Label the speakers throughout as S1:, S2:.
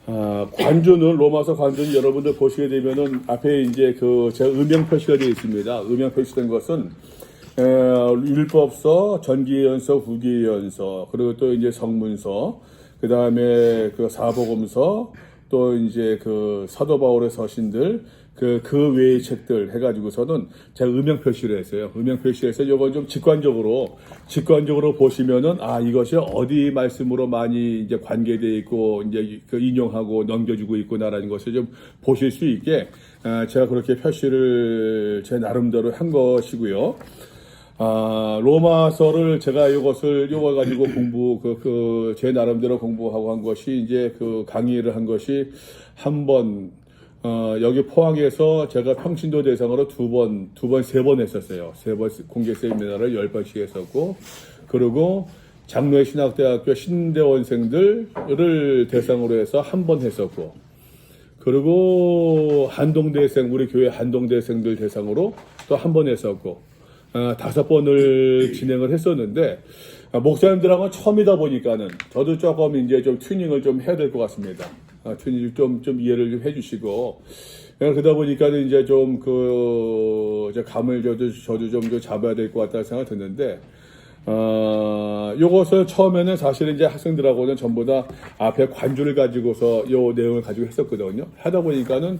S1: 관주는 로마서 관주는 여러분들 보시게 되면은 앞에 이제 제가 음영 표시가 되어 있습니다. 음영 표시된 것은 율법서, 전기예언서, 후기예언서, 그리고 또 이제 성문서, 그 다음에 그 사복음서, 또 이제 그 사도 바울의 서신들, 그 외의 책들 해가지고서는 제가 음영 표시를 했어요. 음영 표시해서 요건 좀 직관적으로 보시면은, 이것이 어디 말씀으로 많이 이제 관계되어 있고, 이제 그 인용하고 넘겨주고 있구나라는 것을 좀 보실 수 있게, 제가 그렇게 표시를 제 나름대로 한 것이고요. 로마서를 제가 요거 가지고 제 나름대로 공부하고 한 것이 이제 강의를 한 것이 한 번, 여기 포항에서 제가 평신도 대상으로 세 번 했었어요. 3번 공개 세미나를 10번씩 했었고, 그리고 장로의 신학대학교 신대원생들을 대상으로 해서 한 번 했었고, 그리고 우리 교회 한동대생들 대상으로 또 한 번 했었고, 5번을 진행을 했었는데, 목사님들하고 처음이다 보니까는 저도 조금 이제 좀 튜닝을 좀 해야 될 것 같습니다. 튜닝 좀 이해를 좀 해주시고, 그러다 보니까는 이제 감을 저도 좀 잡아야 될 것 같다는 생각이 드는데, 요것을 처음에는 사실은 이제 학생들하고는 전부 다 앞에 관주를 가지고서 요 내용을 가지고 했었거든요. 하다 보니까는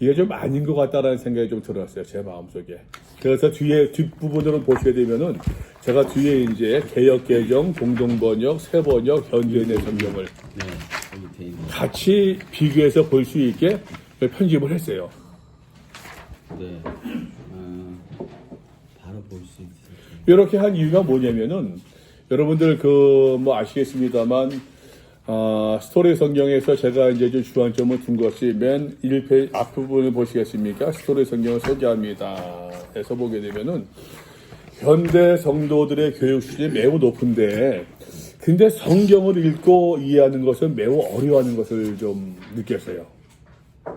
S1: 이게 좀 아닌 것 같다라는 생각이 좀 들었어요. 제 마음속에. 그래서 뒷부분으로 보시게 되면은 제가 뒤에 이제 개역개정, 공동번역, 새번역, 현대인의 성경을 같이 비교해서 볼 수 있게 편집을 했어요.
S2: 네. 바로 볼 수 있어요.
S1: 이렇게 한 이유가 뭐냐면은, 여러분들 아시겠습니다만, 스토리 성경에서 제가 이제 좀 주안점을 둔 것이 맨 1페이지 앞부분을 보시겠습니까? 스토리 성경을 소개합니다. 해서 보게 되면은, 현대 성도들의 교육 수준이 매우 높은데, 근데 성경을 읽고 이해하는 것을 매우 어려워하는 것을 좀 느꼈어요.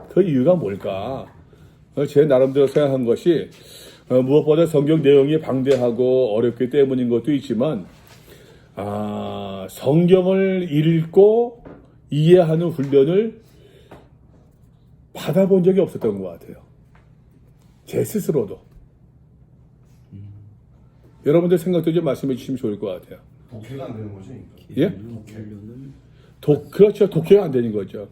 S1: 그 이유가 뭘까? 제 나름대로 생각한 것이, 무엇보다 성경 내용이 방대하고 어렵기 때문인 것도 있지만, 성경을 읽고 이해하는 훈련을 받아본 적이 없었던 것 같아요. 제 스스로도. 여러분들 생각도 좀 말씀해 주시면 좋을 것 같아요.
S3: 독해가 안 되는 거죠?
S1: 예? 그렇죠. 독해가 안 되는 거죠.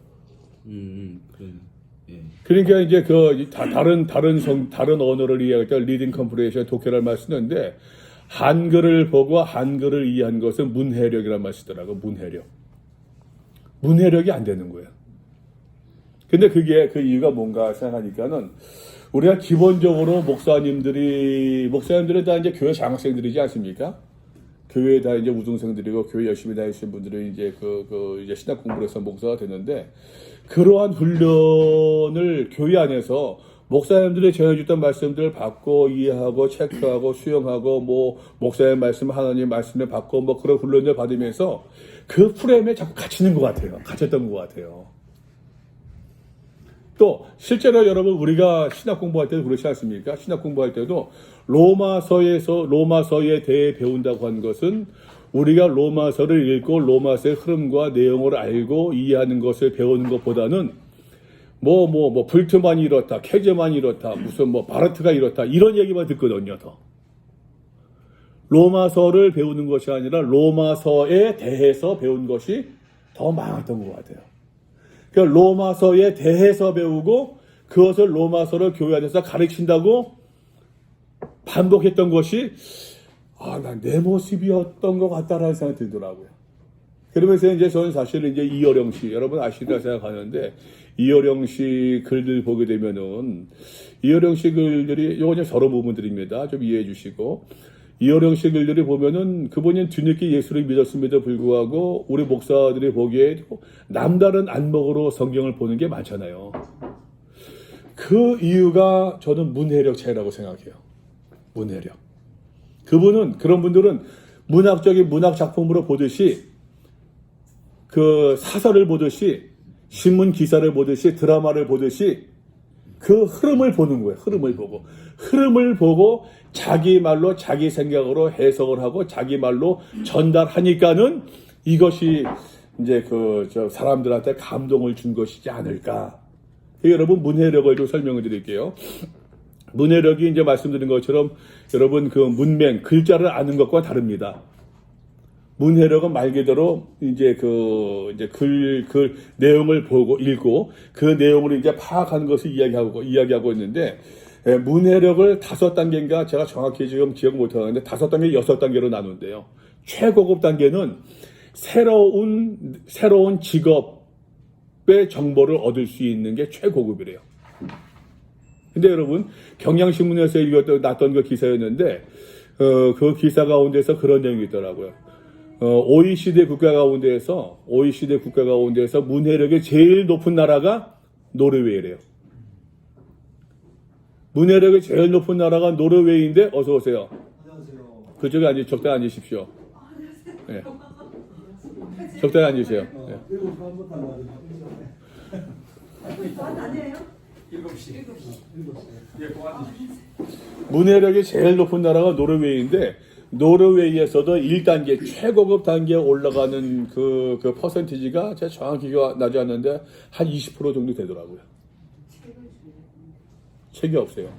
S2: 예.
S1: 그러니까 이제 다른 언어를 이해할 때 리딩 컴프레이션 독해라는 말 쓰는데, 한글을 보고 한글을 이해한 것은 문해력이라는 말 쓰더라고. 문해력이 안 되는 거예요. 근데 그 이유가 뭔가 생각하니까는, 우리가 기본적으로 목사님들이 다 이제 교회 장학생들이지 않습니까? 교회에 다 이제 우등생들이고, 교회 열심히 다니시는 분들은 이제 이제 신학 공부를 해서 목사가 되는데, 그러한 훈련을 교회 안에서 목사님들이 전해줬던 말씀들을 받고 이해하고 체크하고 수용하고 목사님 말씀, 하나님 말씀을 받고 그런 훈련을 받으면서 그 프레임에 자꾸 갇혔던 것 같아요. 또 실제로 여러분, 우리가 신학 공부할 때도 그렇지 않습니까? 신학 공부할 때도 로마서에 대해 배운다고 한 것은, 우리가 로마서를 읽고 로마서의 흐름과 내용을 알고 이해하는 것을 배우는 것보다는 불트만이 이렇다, 케제만이 이렇다, 무슨 바르트가 이렇다, 이런 얘기만 듣거든요. 더 로마서를 배우는 것이 아니라 로마서에 대해서 배운 것이 더 많았던 것 같아요. 그러니까 로마서에 대해서 배우고 그것을 로마서를 교회 안에서 가르친다고 반복했던 것이 난 내 모습이었던 것 같다라는 생각이 들더라고요. 그러면서 이제 저는 사실은 이제 이어령 씨, 여러분 아시리라 생각하는데, 이어령 씨 글들 보게 되면은, 이어령 씨 글들이, 요거 이제 서로 부분들입니다. 좀 이해해 주시고, 이어령 씨 글들이 보면은, 그분이 뒤늦게 예수를 믿었음에도 불구하고, 우리 목사들이 보기에 남다른 안목으로 성경을 보는 게 많잖아요. 그 이유가 저는 문해력 차이라고 생각해요. 문해력. 그런 분들은 문학적인 문학 작품으로 보듯이, 사설을 보듯이, 신문 기사를 보듯이, 드라마를 보듯이 그 흐름을 보는 거예요. 흐름을 보고 자기 말로 자기 생각으로 해석을 하고 자기 말로 전달하니까는 이것이 이제 사람들한테 감동을 준 것이지 않을까. 여러분 문해력을 좀 설명을 드릴게요. 문해력이 이제 말씀드린 것처럼 여러분 그 문맹 글자를 아는 것과 다릅니다. 문해력은 말 그대로 이제 글 내용을 보고 읽고 그 내용을 이제 파악하는 것을 이야기하고 있는데 문해력을 5단계인가 제가 정확히 지금 기억 못 하는데 5단계, 6단계로 나누는데요. 최고급 단계는 새로운 직업의 정보를 얻을 수 있는 게 최고급이래요. 근데 여러분 경향신문에서 났던 그 기사였는데 그 기사 가운데서 그런 내용이 있더라고요. OECD 국가 가운데에서 문해력이 제일 높은 나라가 노르웨이래요. 문해력이 제일 높은 나라가 노르웨이인데 어서 오세요.
S3: 안녕하세요.
S1: 그쪽에 적당히 앉으십시오. 네. 적당히 앉으세요. 네.
S3: 7시 반부터 나와요.
S4: 아니에요?
S3: 7시.
S1: 문해력이 제일 높은 나라가 노르웨이인데 노르웨이에서도 1단계 최고급 단계에 올라가는 그 퍼센티지가 제가 정확히 나지 않는데 한 20% 정도 되더라고요. 책이 없어요.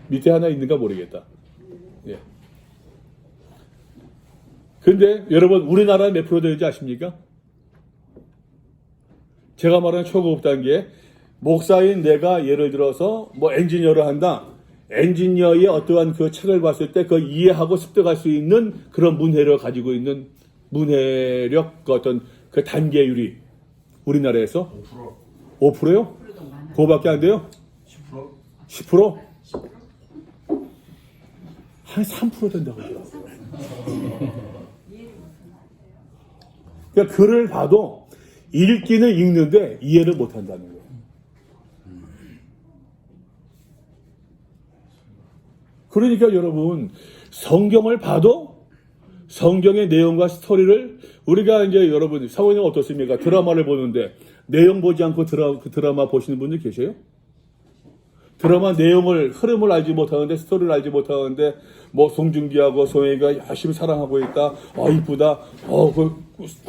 S1: 밑에 하나 있는가 모르겠다. 예. 근데 여러분 우리나라 몇 프로 되는지 아십니까? 제가 말하는 초고급 단계 목사인 내가 예를 들어서 뭐 엔지니어를 한다. 엔지니어의 어떠한 그 책을 봤을 때 그 이해하고 습득할 수 있는 그런 문해력을 가지고 있는 문해력 어떤 그 단계율이 우리나라에서 5%요? 그거밖에 안 돼요? 10%? 한 3% 된다고 해요. 그러니까 글을 봐도 읽기는 읽는데 이해를 못 한다는 거예요. 그러니까 여러분 성경을 봐도 성경의 내용과 스토리를 우리가 이제 여러분 사모님 어떻습니까? 드라마를 보는데 내용 보지 않고 드라마 보시는 분들 계세요? 드라마 내용을 흐름을 알지 못하는데 스토리를 알지 못하는데 뭐 송중기하고 송혜가 열심히 사랑하고 있다. 이쁘다.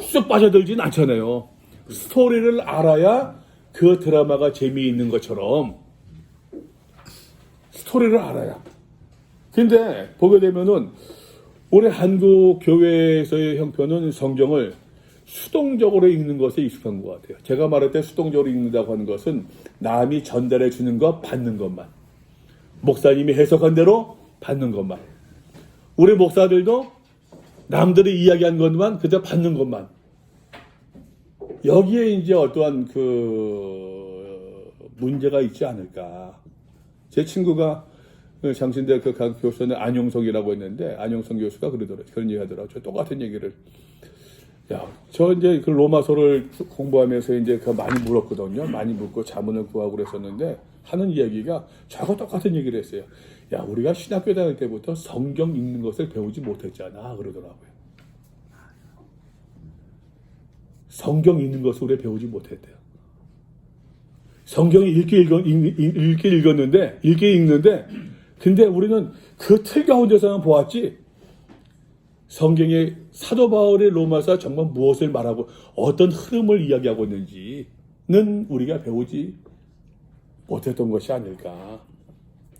S1: 쑥 빠져들진 않잖아요. 스토리를 알아야 그 드라마가 재미있는 것처럼 스토리를 알아야. 근데 보게 되면은 우리 한국 교회에서의 형편은 성경을 수동적으로 읽는 것에 익숙한 것 같아요. 제가 말할 때 수동적으로 읽는다고 하는 것은 남이 전달해 주는 것, 받는 것만. 목사님이 해석한 대로 받는 것만. 우리 목사들도 남들이 이야기한 것만 그저 받는 것만. 여기에 이제 어떠한 문제가 있지 않을까. 제 친구가 장신대 강 교수는 안용석이라고 했는데 안용석 교수가 그런 얘기 하더라고요. 저 똑같은 얘기를. 저 이제 그 로마서를 공부하면서 이제 많이 물었거든요. 많이 묻고 자문을 구하고 그랬었는데 하는 이야기가 저하고 똑같은 얘기를 했어요. 우리가 신학교 다닐 때부터 성경 읽는 것을 배우지 못했잖아. 그러더라고요. 성경 읽는 것을 우리가 배우지 못했대요. 성경이 읽기 읽었는데 근데 우리는 그 틀 가운데서만 보았지 성경의 사도 바울의 로마서 정말 무엇을 말하고 어떤 흐름을 이야기하고 있는지는 우리가 배우지 못했던 것이 아닐까.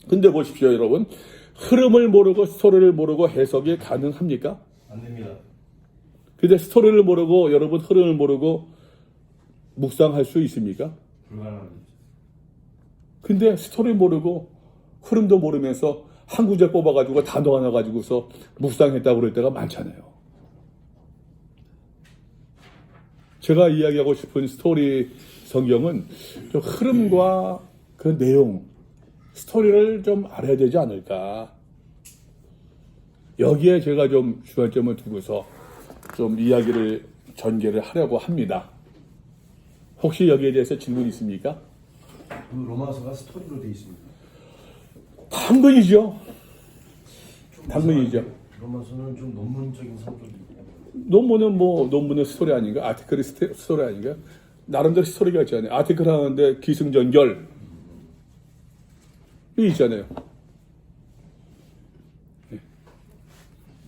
S1: 근데 보십시오 여러분. 흐름을 모르고 스토리를 모르고 해석이 가능합니까?
S2: 안 됩니다.
S1: 근데 스토리를 모르고 여러분 흐름을 모르고 묵상할 수 있습니까?
S2: 불가능합니다.
S1: 근데 스토리 모르고 흐름도 모르면서 한 구절 뽑아가지고 단어 하나 가지고서 묵상했다고 그럴 때가 많잖아요. 제가 이야기하고 싶은 스토리 성경은 좀 흐름과 그 내용, 스토리를 좀 알아야 되지 않을까. 여기에 제가 좀 주안점을 두고서 좀 이야기를 전개를 하려고 합니다. 혹시 여기에 대해서 질문 있습니까?
S2: 그 로마서가 스토리로 되어 있습니다.
S1: 당근이죠. 당근이죠.
S2: 로마서는 좀 논문적인 성격이
S1: 논문은 스토리 아닌가? 아티클이 스토리 아닌가? 나름대로 스토리가 있잖아요. 아티클 하는데 기승전결 이 있잖아요.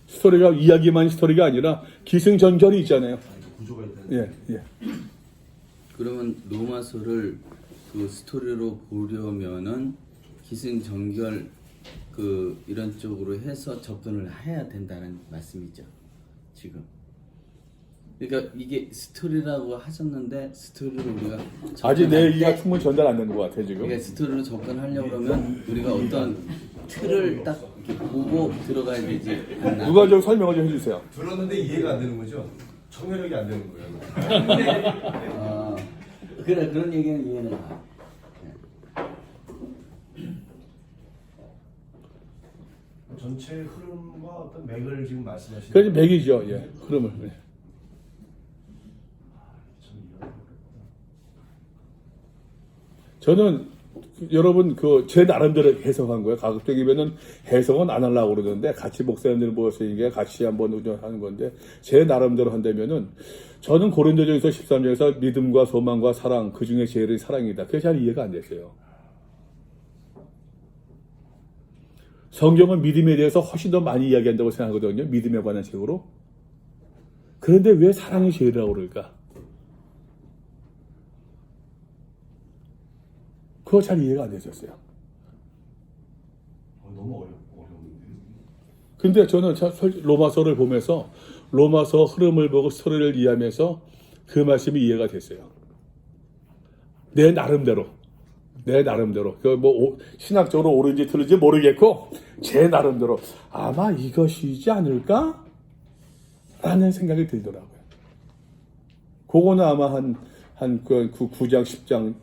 S1: 스토리가 이야기만 스토리가 아니라 기승전결이 있잖아요.
S2: 구조가 있다는.
S1: 예, 예.
S4: 그러면 로마서를 그 스토리로 보려면은 기승전결 그 이런 쪽으로 해서 접근을 해야 된다는 말씀이죠. 지금. 그러니까 이게 스토리라고 하셨는데 스토리로 우리가
S1: 아직 내
S4: 접근할
S1: 얘기가
S4: 때
S1: 충분히 전달 안 된 것 같아 지금.
S4: 그러니까 스토리로 접근하려고 그러면 우리가 어떤 틀을 딱 이렇게 보고 들어가야 되지 않나?
S1: 누가 좀 설명을 좀 해주세요.
S2: 들었는데 이해가 안 되는 거죠? 청해력이 안 되는 거예요.
S4: 아, 그래 그런 얘기는 이해는 가.
S2: 전체 흐름과 어떤 맥을 지금 말씀하시는.
S1: 그래서 맥이죠. 예, 흐름을. 예.
S2: 참 이해가 어렵다.
S1: 저는 여러분 그 제 나름대로 해석한 거예요. 가급적이면은 해석은 안 하려고 그러는데 같이 목사님들 모였으니까 같이 한번 운영하는 건데 제 나름대로 한다면은 저는 고린도전서 13장에서 믿음과 소망과 사랑 그 중에 제일은 사랑이다. 그게 잘 이해가 안 됐어요. 성경은 믿음에 대해서 훨씬 더 많이 이야기한다고 생각하거든요. 믿음에 관한 책으로. 그런데 왜 사랑이 제일이라고 그럴까? 그거 잘 이해가 안 됐었어요.
S2: 너무 어려운데.
S1: 근데 저는 로마서를 보면서 로마서 흐름을 보고 스토리를 이해하면서 그 말씀이 이해가 됐어요. 내 나름대로. 그 뭐 신학적으로 옳은지 틀린지 모르겠고 제 나름대로 아마 이것이지 않을까? 라는 생각이 들더라고요. 그거는 아마 그 9장 10장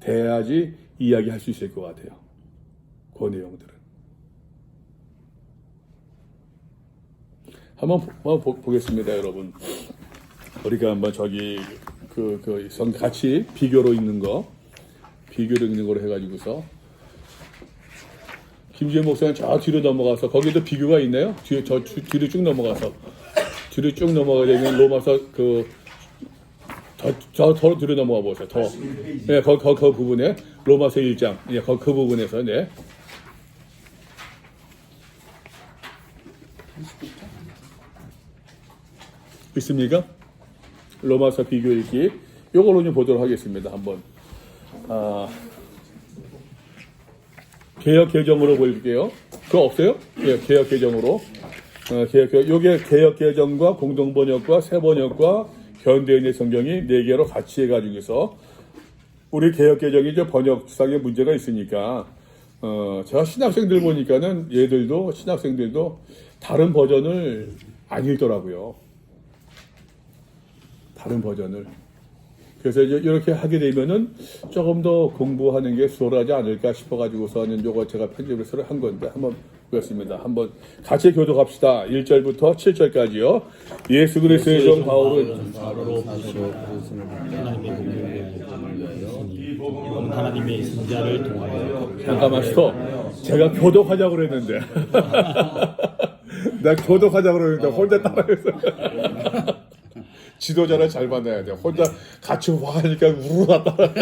S1: 돼야지 이야기할 수 있을 것 같아요. 그 내용들은. 한번 보겠습니다, 여러분. 우리가 한번 저기 같이 비교로 읽는 거로 해가지고서 김지현 목사님 저 뒤로 넘어가서 거기도 비교가 있나요? 뒤로 쭉 넘어가서 되면 로마서 더 뒤로 넘어가 보세요. 더. 네, 그 부분에 로마서 1장. 예, 그 부분에서 네. 있습니까? 로마서 비교 읽기. 요걸로 좀 보도록 하겠습니다. 한번. 개역 개정으로 보여줄게요. 그거 없어요? 예, 개역 개정으로. 요게 개역 개정과 공동 번역과 새 번역과 현대인의 성경이 4개로 같이 해가지고서 우리 개역 개정이 이제 번역상에 문제가 있으니까 제가 신학생들 보니까는 신학생들도 다른 버전을 안 읽더라고요. 다른 버전을. 그래서 이제 이렇게 하게 되면은 조금 더 공부하는 게 수월하지 않을까 싶어가지고서는 요거 제가 편집을 새로 한 건데 한번 보겠습니다. 한번 같이 교독합시다. 1절부터 7절까지요. 예수 그리스도의 종 바울은
S5: 하나님의 선자를 통하여
S1: 잠깐만 스톱. 제가 교독하자고 그랬는데 나 교독하자고 그랬는데 혼자 따라했어. 지도자를 잘 만나야 돼. 혼자 같이 와하니까 우르르 따라.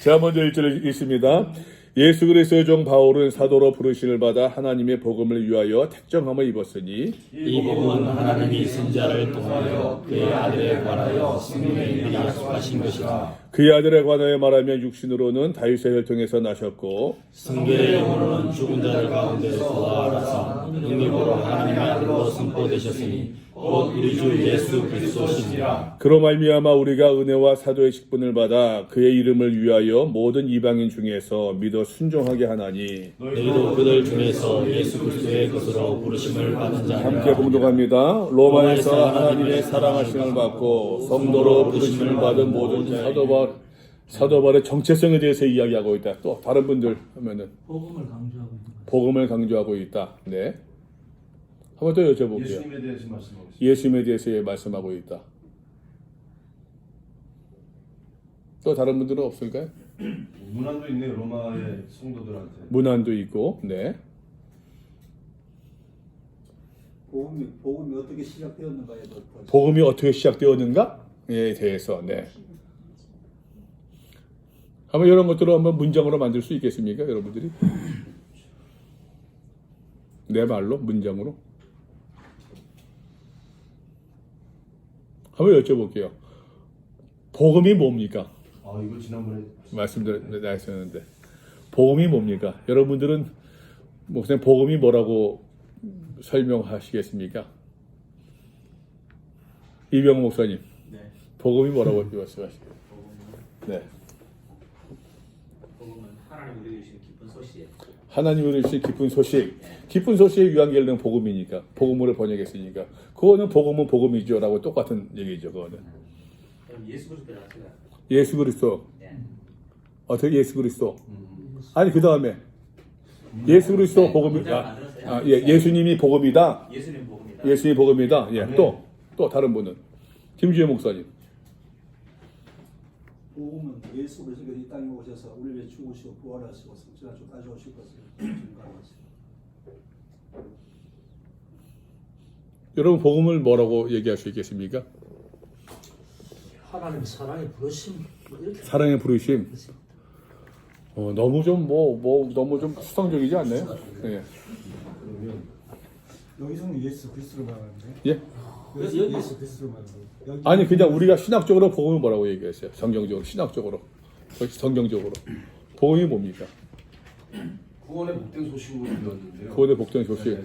S1: 자, 먼저 1절 읽습니다. 예수 그리스도의 종 바울은 사도로 부르심을 받아 하나님의 복음을 위하여 택정함을 입었으니
S5: 이 복음은 하나님이 선자를 통하여 그의 아들에 관하여 성령의 일이 약속하신 것이라.
S1: 그의 아들에 관하여 말하면 육신으로는 다윗의 혈통에서 나셨고
S5: 성결의 영으로는 죽은 자들 가운데서 부활하사 능력으로 하나님의 아들로 선포되셨으니 곧 우리 주 예수 그리스도시니라.
S1: 그로 말미암아 우리가 은혜와 사도의 직분을 받아 그의 이름을 위하여 모든 이방인 중에서 믿어 순종하게 하나니
S5: 너희도 그들 중에서 예수 그리스도의 것으로 부르심을 받은 자니라.
S1: 함께 봉독합니다. 로마에서 하나님의 사랑하심을 받고 성도로 부르심을 받은 모든 사도바울의 정체성에 대해서 이야기하고 있다. 또 다른 분들 하면은 복음을 강조하고 있다. 네. 한번 또 여쭤볼게요.
S2: 예수님에 대해서 말씀하고 있습니다.
S1: 예수님에 대해서 말씀하고 있다. 또 다른 분들은 없을까요?
S2: 문안도 있네요. 로마의 성도들한테.
S1: 문안도 있고, 네.
S3: 복음이 어떻게 시작되었는가에 대해서
S1: 복음이 어떻게 시작되었는가에 대해서, 네. 한번 이런 것들을 한번 문장으로 만들 수 있겠습니까, 여러분들이? 내 말로 문장으로. 한번 여쭤볼게요. 복음이 뭡니까?
S2: 아 이거 지난번에
S1: 말씀드렸는데 복음이 뭡니까? 여러분들은 목사님 복음이 뭐라고 설명하시겠습니까? 이병호 목사님,
S4: 네.
S1: 복음이 뭐라고 말씀하시죠? 네,
S6: 복음은 하나님 우리에게 주신 기쁜 소식.
S1: 하나님으로 주신 기쁜 소식, 기쁜 소식의 유한결은 복음이니까 복음으로 번역했으니까 그거는 복음은 복음이죠라고 똑같은 얘기죠. 그거는
S6: 그럼 예수 그리스도를 아세요?
S1: 예수 그리스도.
S6: 네.
S1: 어떻게 예수 그리스도? 아니 그 다음에 예수 그리스도
S6: 네,
S1: 복음이
S6: 문장 만들었어요?
S1: 예수님이 복음이다.
S6: 예수님 복음이다.
S1: 예수님이 복음이다. 예. 또 다른 분은 김주혜 목사님.
S3: 복음은 예수 그리스도가 이 땅에 오셔서 우리를 위해 죽으시고 부활하시고 성취하시고 다시 오실 것을 증거하셨습니다.
S1: 여러분 복음을 뭐라고 얘기할 수 있겠습니까?
S7: 하나님 사랑의 부르심 뭐 이렇게
S1: 사랑의 부르심. 너무 좀 너무 좀 수상적이지 않나요? 예.
S8: 여기서는 예수 그리스도를 말하는데
S1: 예.
S8: 예수 그리스도를 말하고 여기
S1: 아니 그냥 우리가 신학적으로 복음을 뭐라고 얘기했어요? 성경적으로, 신학적으로, 성경적으로 복음이 뭡니까?
S2: 구원의 복된 소식으로 배웠는데요.
S1: 구원의 복된 소식.
S2: 네.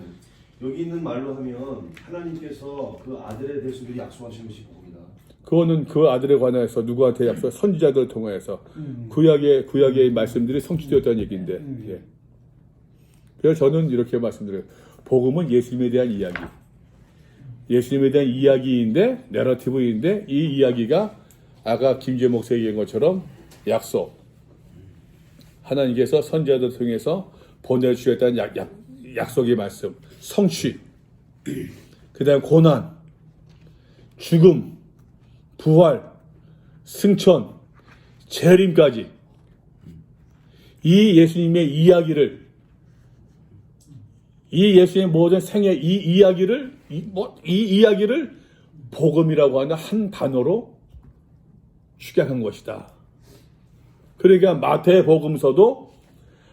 S2: 여기 있는 말로 하면 하나님께서 그 아들에 대해서 미리 약속하신 것이 복음이다.
S1: 그거는 그 아들에 관해서 누구한테 약속? 선지자들을 통해서 구약의 말씀들이 성취되었다는 얘기인데. 예. 그래서 저는 이렇게 말씀드려요. 복음은 예수님에 대한 이야기. 예수님에 대한 이야기인데, 내러티브인데, 이 이야기가 아까 김재 목사가 얘기한 것처럼 약속. 하나님께서 선지자들을 통해서 보내주셨다는 약속의 말씀. 성취. 그 다음 고난, 죽음, 부활, 승천, 재림까지 이 예수님의 이야기를, 이 예수님의 모든 생애 이 이야기를 복음이라고 하는 한 단어로 축약한 것이다. 그러니까 마태복음서도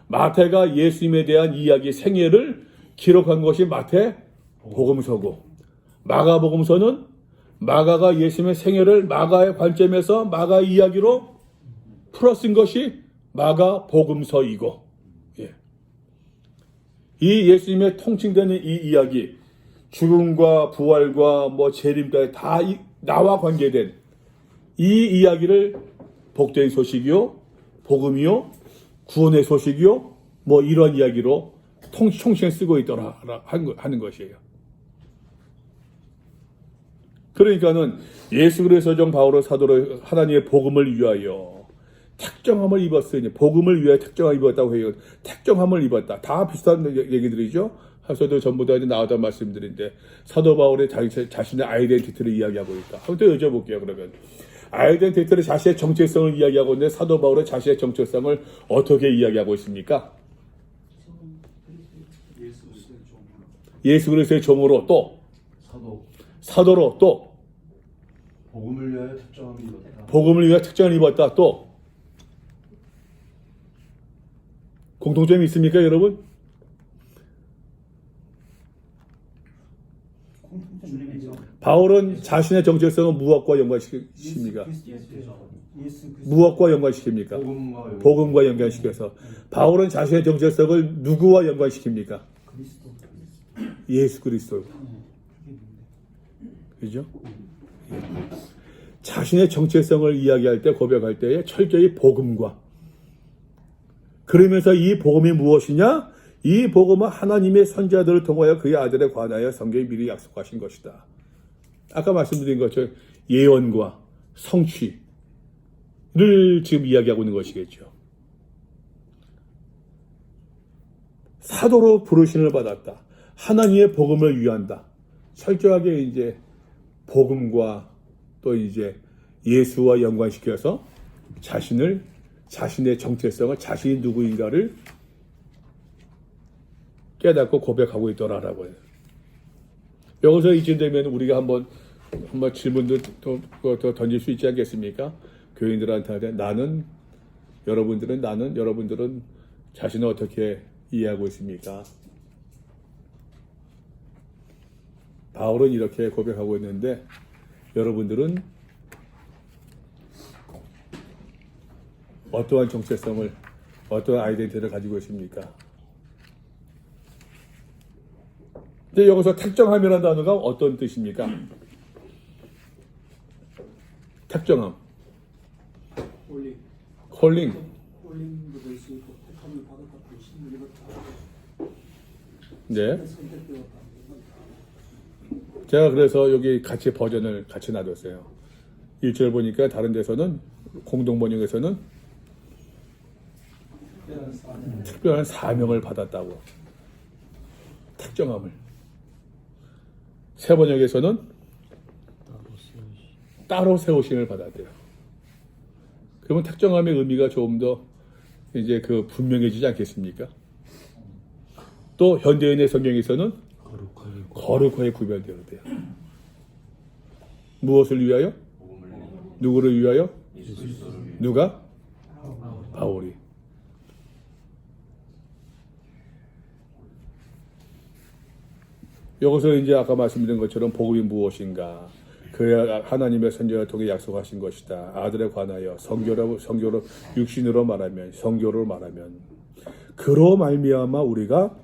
S1: 마태가 예수님에 대한 이야기 생애를 기록한 것이 마태복음서고, 마가복음서는 마가가 예수님의 생애를 마가의 관점에서 마가 이야기로 풀어쓴 것이 마가복음서이고, 예. 이 예수님의 통칭되는 이 이야기, 죽음과 부활과 재림까지 다 나와 관계된 이 이야기를 복된 소식이요, 복음이요, 구원의 소식이요, 이런 이야기로 통칭 쓰고 있더라 하는 것이에요. 그러니까는 예수 그리스도 종 바울의 사도로 하나님의 복음을 위하여 택정함을 입었으니, 복음을 위하여 택정함을 입었다고 해요. 택정함을 입었다. 다 비슷한 얘기들이죠. 하서도 전부 다 이제 나왔던 말씀들인데, 사도 바울의 자신의 아이덴티티를 이야기하고 있다. 한번 또 여쭤볼게요. 그러면 아이덴티티를, 자신의 정체성을 이야기하고 있는데, 사도 바울의 자신의 정체성을 어떻게 이야기하고 있습니까? 예수 그리스도의 종으로, 또 사도로, 또
S2: 복음을 위하여 특정함을 입었다.
S1: 복음을 위하여 특정을 입었다. 또 공통점이 있습니까, 여러분? 바울은 자신의 정체성을 무엇과 연관시킵니까? 무엇과 연관시킵니까? 복음과 연관시켜서. 바울은 자신의 정체성을 누구와 연관시킵니까? 예수 그리스도. 그죠? 자신의 정체성을 이야기할 때, 고백할 때에 철저히 복음과, 그러면서 이 복음이 무엇이냐? 이 복음은 하나님의 선지자들을 통하여 그의 아들에 관하여 성경이 미리 약속하신 것이다. 아까 말씀드린 것처럼 예언과 성취를 지금 이야기하고 있는 것이겠죠. 사도로 부르심을 받았다. 하나님의 복음을 위한다. 철저하게 이제 복음과 또 이제 예수와 연관시켜서 자신의 정체성을, 자신이 누구인가를 깨닫고 고백하고 있더라라고 해요. 여기서 이쯤 되면 우리가 한번 질문도 더 던질 수 있지 않겠습니까? 교인들한테 여러분들은 자신을 어떻게 이해하고 있습니까? 바울은 이렇게 고백하고 있는데, 여러분들은 어떠한 정체성을, 어떠한 아이덴티티를 가지고 있습니까? 근데 여기서 특정함이라는 단어가 어떤 뜻입니까? 특정함,
S3: 올림,
S1: 콜링.
S3: 올림도 될 수 있고 택함을 받았다, 불신을 입었다,
S1: 네.
S3: 선택되었다.
S1: 제가 그래서 여기 같이 버전을 같이 놔뒀어요. 1절 보니까 다른 데서는, 공동 번역에서는 특별한 사명을 받았다고. 특정함을. 새 번역에서는 따로 세우심을 받았대요. 그러면 특정함의 의미가 조금 더 이제 그 분명해지지 않겠습니까? 또 현대인의 성경에서는 거룩하게 구별되어야 돼요. 무엇을 위하여? 누구를 위하여? 누가? 바울이. 여기서 이제 아까 말씀드린 것처럼 복음이 무엇인가? 그야 하나님의 선지자를 통해 약속하신 것이다. 아들에 관하여 성교로 육신으로 말하면, 성교로 말하면, 그로 말미암아 우리가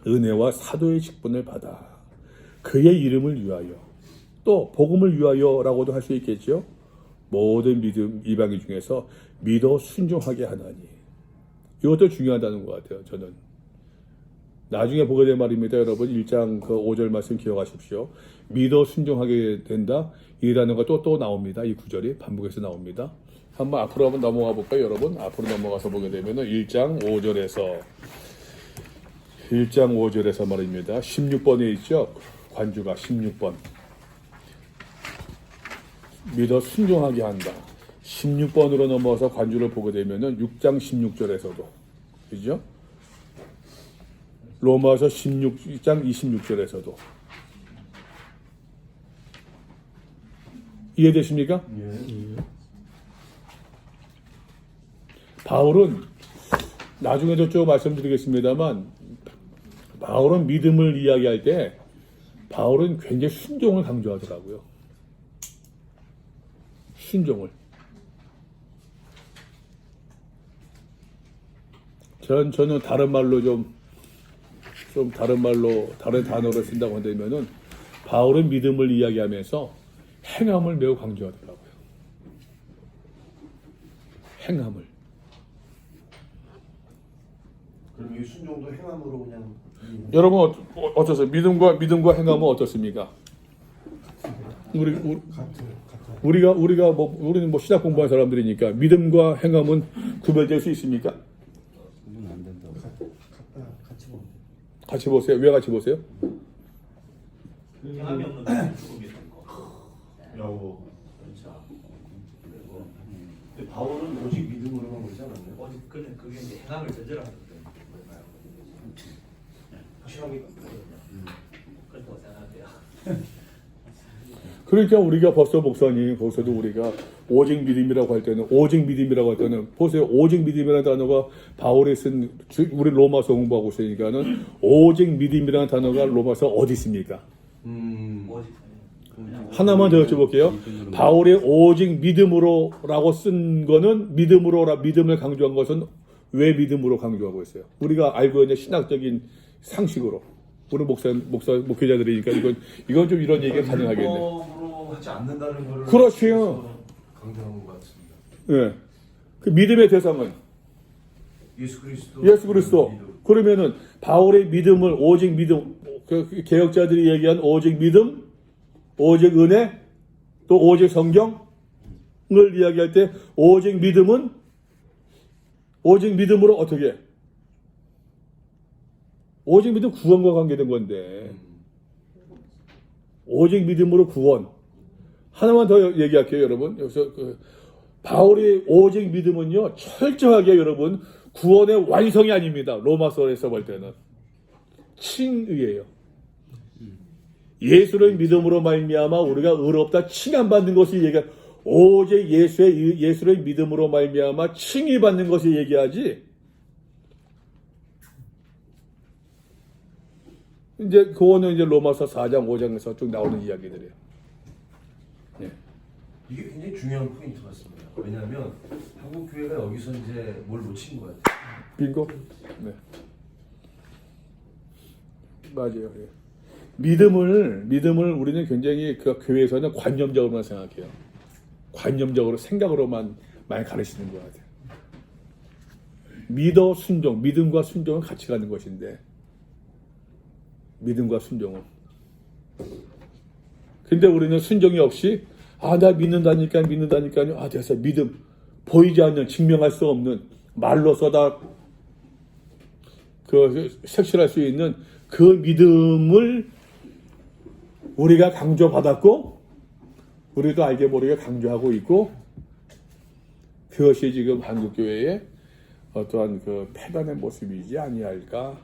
S1: 은혜와 사도의 직분을 받아 그의 이름을 위하여, 또 복음을 위하여라고도 할 수 있겠죠. 모든 믿음 이방인 중에서 믿어 순종하게 하나니. 이것도 중요하다는 것 같아요. 저는 나중에 보게 될 말입니다. 여러분 1장 그 5절 말씀 기억하십시오. 믿어 순종하게 된다. 이 단어가 또 나옵니다. 이 구절이 반복해서 나옵니다. 한번 앞으로 한번 넘어가 볼까요, 여러분? 앞으로 넘어가서 보게 되면은 1장 5절에서 말입니다. 16번에 있죠. 관주가 16번. 믿어 순종하게 한다. 16번으로 넘어서 관주를 보게 되면은 6장 16절에서도, 그죠? 로마서 16장 26절에서도. 이해되십니까? 바울은 나중에도 쭉 말씀드리겠습니다만, 바울은 믿음을 이야기할 때 바울은 굉장히 순종을 강조하더라고요. 순종을. 저는 다른 말로 다른 단어를 쓴다고 한다면은, 바울은 믿음을 이야기하면서 행함을 매우 강조하더라고요. 행함을.
S2: 그럼 이 순종도 행함으로 그냥
S1: 여러분 어떠세요? 믿음과 행함은 어떻습니까? 우리는 신학 공부한 사람들이니까 믿음과 행함은 구별될 수 있습니까?
S4: 안 된다고.
S1: 같이 보세요. 왜 같이 보세요?
S6: 경험이 없는 것은 죽음이 된 거.
S2: 라고.
S6: 그렇죠. 그리고
S2: 근데 바울은 오직 믿음으로만 그러지 않았나요?
S6: 어디 그게 이제 행함을 전제라는 거예요.
S2: 확실하게
S6: 그렇다고 생각해요.
S1: 그러니까 우리가 벌써 목사님 거기서도 우리가 오직 믿음이라고 할 때는 보세요. 오직 믿음이라는 단어가 바울이 쓴, 우리 로마서 공부하고 있으니까는 오직 믿음이라는 단어가 로마서 어디 있습니까?
S6: 오직
S1: 하나만 더 여쭤볼게요. 바울이 오직 믿음으로라고 쓴 거는 믿음을 강조한 것은 왜 믿음으로 강조하고 있어요? 우리가 알고 있는 신학적인 상식으로, 우리 목회자들이니까 이건 좀 이런 얘기가 가능하겠네.
S2: 믿음으로 하지 않는다는 거를
S1: 그렇죠.
S2: 강조한 것 같습니다.
S1: 예. 그 믿음의 대상은
S2: 예수
S1: 그리스도. 그러면은 바울의 믿음을 오직 믿음, 그 개혁자들이 얘기한 오직 믿음, 오직 은혜, 또 오직 성경을 이야기할 때 오직 믿음으로 어떻게? 오직 믿음 구원과 관계된 건데, 오직 믿음으로 구원. 하나만 더 얘기할게요, 여러분. 여기서 바울의 오직 믿음은요, 철저하게 여러분 구원의 완성이 아닙니다. 로마서에서 볼 때는 칭의예요. 예수를 믿음으로 말미암아 우리가 의롭다 칭함받는 것을 얘기하. 오직 예수의 믿음으로 말미암아 칭의 받는 것을 얘기하지. 이제 그거는 이제 로마서 4장 5장에서 쭉 나오는 이야기들이에요. 네.
S2: 이게 굉장히 중요한 포인트 같습니다. 왜냐하면 한국 교회가 여기서 이제 뭘 놓친 것 같아요.
S1: 빙고. 네. 맞아요. 예. 믿음을 우리는 굉장히 그 교회에서는 관념적으로만 생각해요. 관념적으로 생각으로만 많이 가르치는 것 같아요. 믿어 순종, 믿음과 순종은 같이 가는 것인데 믿음과 순종은. 근데 우리는 순종이 없이 나 믿는다니까요. 됐어. 믿음. 보이지 않는, 증명할 수 없는, 말로서 다 색칠할 수 있는 그 믿음을 우리가 강조받았고 우리도 알게 모르게 강조하고 있고, 그것이 지금 한국교회의 어떠한 그 폐단의 모습이지 아니할까.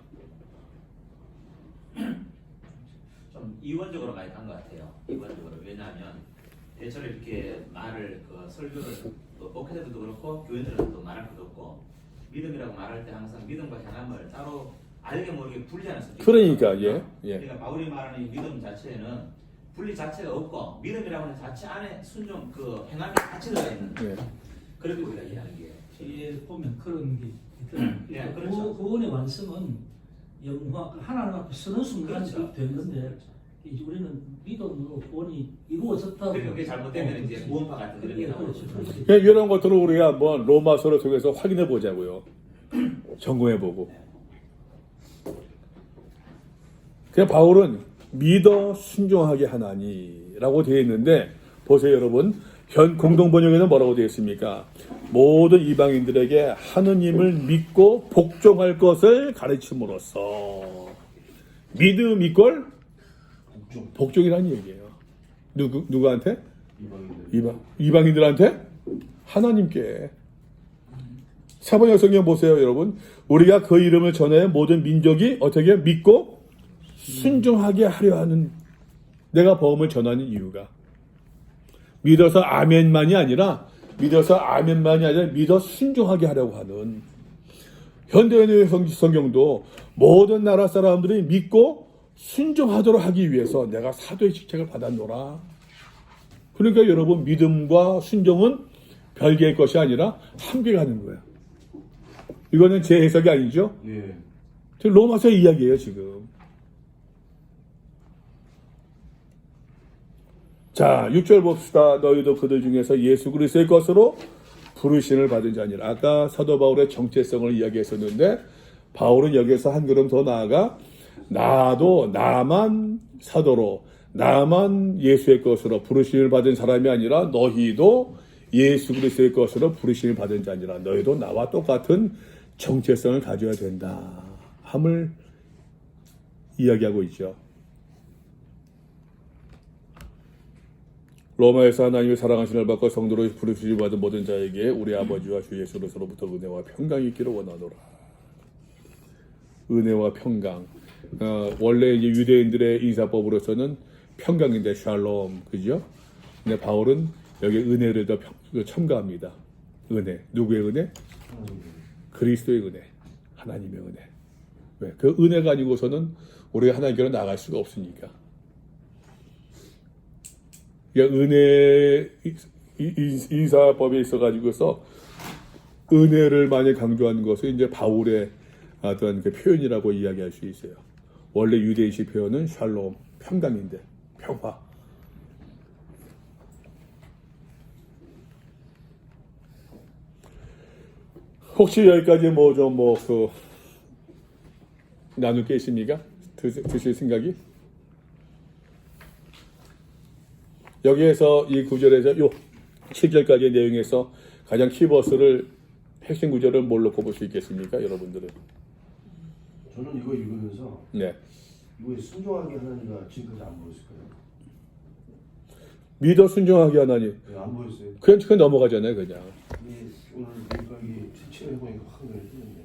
S6: 좀 이원적으로 많이 간 것 같아요. 이원적으로. 왜냐하면 대체로 이렇게 말을 설교를 또 목회자들도 그렇고 교인들도 말할 것도 없고 믿음이라고 말할 때 항상 믿음과 행함을 따로 알게 모르게 분리하는 성격이
S1: 그러니까
S6: 있거든요.
S1: 예.
S6: 그러니까 바울이 말하는 이 믿음 자체에는 분리 자체가 없고 믿음이라고 하는 자체 안에 순종 행함이 같이 들어가 있는
S1: 예.
S6: 그렇게 우리가 이해하는 게
S7: 뒤에 보면 그런 게 있더라고요.
S6: 예, 그렇죠.
S7: 구원의 완성은 영화 하나님 앞에 서는 순간
S6: 그렇죠.
S7: 된 건데 이제 우리는 믿음으로 구원이 이루어졌다고.
S6: 그러니까 그게 잘못되면 이제 구원파 같은 그런 게 나오죠.
S7: 그렇죠.
S1: 이런 것들을 우리가 한번 로마서를 통해서 확인해 보자고요. 점검해 보고. 그냥 바울은 믿어 순종하게 하나니라고 되어 있는데, 보세요 여러분. 현 공동번역에는 뭐라고 되어 있습니까? 모든 이방인들에게 하느님을 믿고 복종할 것을 가르침으로써. 믿음 이꼴 복종이라는 얘기예요. 누구한테? 이방인들한테? 하나님께. 사번역 성경 보세요 여러분. 우리가 그 이름을 전하여 모든 민족이 어떻게 믿고 순종하게 하려 하는, 내가 복음을 전하는 이유가 믿어서 아멘만이 아니라 믿어 순종하게 하려고 하는. 현대인의 성경도 모든 나라 사람들이 믿고 순종하도록 하기 위해서 내가 사도의 직책을 받았노라. 그러니까 여러분, 믿음과 순종은 별개의 것이 아니라 함께 가는 거예요. 이거는 제 해석이 아니죠?
S2: 예.
S1: 로마서의 이야기예요 지금. 자, 6절 봅시다. 너희도 그들 중에서 예수 그리스도의 것으로 부르심을 받은 자니라. 아까 사도 바울의 정체성을 이야기했었는데, 바울은 여기서 한 걸음 더 나아가 나만 사도로, 나만 예수의 것으로 부르심을 받은 사람이 아니라 너희도 예수 그리스도의 것으로 부르심을 받은 자니라. 너희도 나와 똑같은 정체성을 가져야 된다 함을 이야기하고 있죠. 로마에서 하나님의 사랑하심을 받고 성도로 부르심을 받은 모든 자에게 우리 아버지와 주 예수 그리스도로부터 은혜와 평강이 있기를 원하노라. 은혜와 평강. 원래 이제 유대인들의 인사법으로서는 평강인데 샬롬, 그죠? 근데 바울은 여기 은혜를 더 첨가합니다. 은혜. 누구의 은혜? 그리스도의 은혜. 하나님의 은혜. 왜? 그 은혜가 아니고서는 우리가 하나님께로 나갈 수가 없으니까. 그러니까 은혜 인사법에 있어가지고서 은혜를 많이 강조하는 것은 이제 바울의 어떤 그 표현이라고 이야기할 수 있어요. 원래 유대인식 표현은 샬롬, 평강인데 평화. 혹시 여기까지 나눌 게 있습니까? 드실 생각이? 여기에서 이 구절에서 요 7절까지의 내용에서 가장 키워드를 핵심 구절을 뭘로 꼽을 수 있겠습니까, 여러분들은?
S2: 저는 이거 읽으면서
S1: 네.
S2: 이거에 순종하게 하나님가 지금까지 안 보였을까요?
S1: 믿어 순종하게 하나님.
S2: 네, 안 보였어요.
S1: 그냥 넘어가잖아요, 그냥.
S2: 오늘 여기까지 채취를 해보니까 확 눈에 띄는데.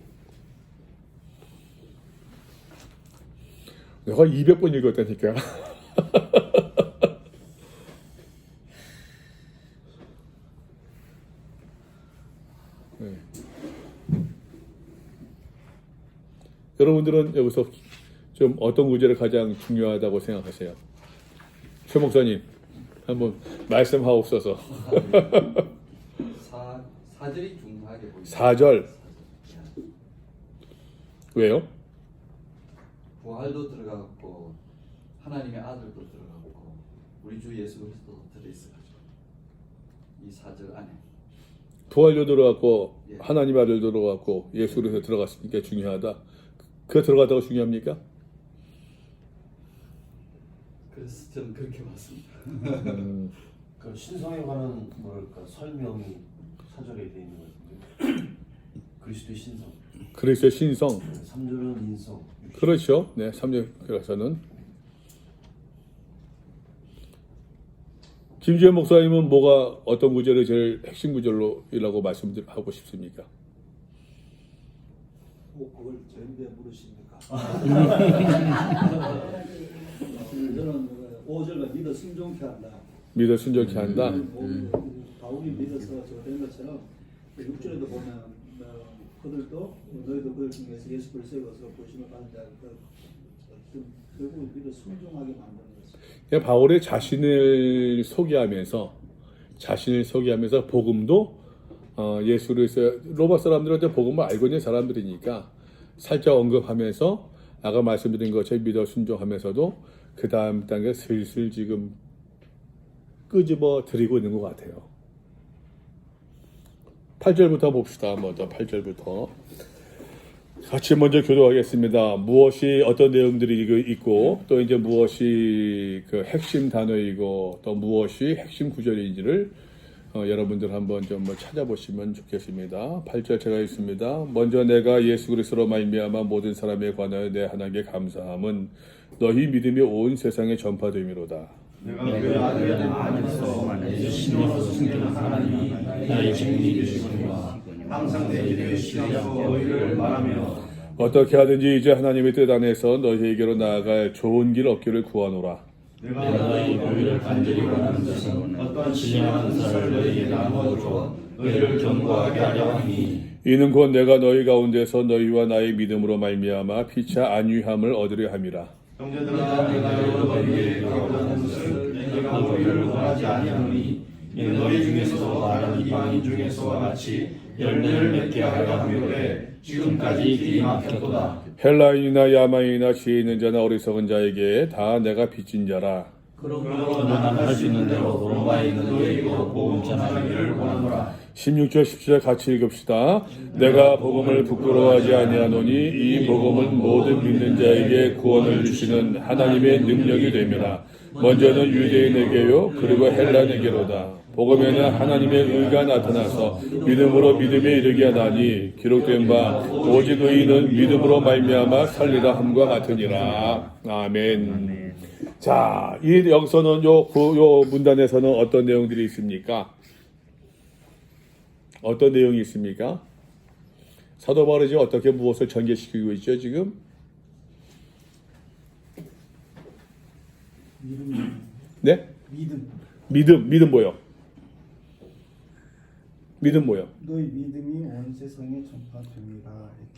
S1: 내가 200번 읽었다니까. 네. 여러분들은 여기서 좀 어떤 구절이 가장 중요하다고 생각하세요? 최 목사님, 한번 말씀하옵소서.
S9: 사절이 중요하게 보입니다.
S1: 4절 왜요?
S9: 부활도 들어가고 하나님의 아들도 들어가고 우리 주 예수 그리스도도 들어있어가지고 이 4절 안에
S1: 부활도 들어갔고
S9: 예.
S1: 하나님 아들 들어갔고 예수 그리스도 들어갔으니까 중요하다. 그 들어갔다고 중요합니까?
S9: 그래서 저는 그렇게 봤습니다.
S2: 그 신성에 관한 뭐랄까 설명이 사절에 되어 있는 것 같은데 그리스도의 신성,
S1: 그리스도의 신성.
S2: 3절은 인성.
S1: 그렇죠. 네, 3절에서는 김지현 목사님은 뭐가 어떤 구절이 제일 핵심 구절로이라고 말씀하고 싶습니까?
S3: 그걸 저희한테 물으십니까? 저는 5절과 믿어 순종케 한다.
S1: 믿어 순종케 한다.
S3: 바울이 믿어서 저거 된 것처럼 6절에도 보면 그들도 너희도 그들 중에서 예수 그리스도의 것으로 보심을 받은 자를 결국 믿어 순종하게 만드는 것입니다.
S1: 바울이 자신을 소개하면서 복음도 예수 그리스도 로마 사람들은 복음을 알고 있는 사람들이니까 살짝 언급하면서 아까 말씀드린 것처럼 믿어 순종하면서도 그 다음 단계 슬슬 지금 끄집어 드리고 있는 것 같아요. 8절부터 봅시다. 먼저 8절부터 같이 먼저 교도하겠습니다. 무엇이 어떤 내용들이 있고 또 이제 무엇이 그 핵심 단어이고 또 무엇이 핵심 구절인지를 여러분들 한번 좀 찾아보시면 좋겠습니다. 8절 제가 있습니다. 먼저 내가 예수 그리스도로 말미암아 모든 사람에 관하여 내 하나님께 감사함은 너희 믿음이 온 세상에 전파됨이로다.
S2: 내가 그 아들의 안에서 신으로 숨기는 하나님이 나의 증인이 되시거니와 항상 내 길에 시험하고 너희를 말하며
S1: 어떻게 하든지 이제 하나님의 뜻 안에서 너희에게로 나아갈 좋은 길 얻기를 구하노라.
S5: 내가 너희 교회를 간절히 원하는 것은 어떤 신령한 사를 너희에게 나누어 줘 너희를 견고하게 하려 하니
S1: 이는 곧 내가 너희 가운데서 너희와 나의 믿음으로 말미암아 피차 안위함을 얻으려 함이라.
S2: 형제들아 내가 너희에게 원하는 것을 내가 너희를 원하지 아니하노니 이는 너희 중에서 다른 이방인 중에서와 같이 열매를 맺게 하려 함이로되 지금까지 길이 막혔도다.
S1: 헬라인이나 야마인이나 지혜 있는 자나 어리석은 자에게 다 내가 빚진 자라.
S5: 그러므로 나는 할 수 있는 대로 로마에 있는 너희에게도 복음 전하기를 원하노라.
S1: 16절 17절 같이 읽읍시다. 내가 복음을 부끄러워하지 아니하노니 이 복음은 모든 믿는 자에게 구원을 주시는 하나님의 능력이 됨이라. 먼저는 유대인에게요 그리고 헬라인에게로다. 복음에는 하나님의 의가 나타나서 믿음으로 믿음에 이르게 하나니 기록된 바 오직 의인은 믿음으로 말미암아 살리라 함과 같으니라. 아멘. 자, 여기서는 요 문단에서는 어떤 내용들이 있습니까? 어떤 내용이 있습니까? 사도 바울이 지금 어떻게 무엇을 전개시키고 있죠, 지금? 네? 믿음 뭐요? 믿음 뭐요?
S8: 너희 믿음이 온 세상에 전파됨이라.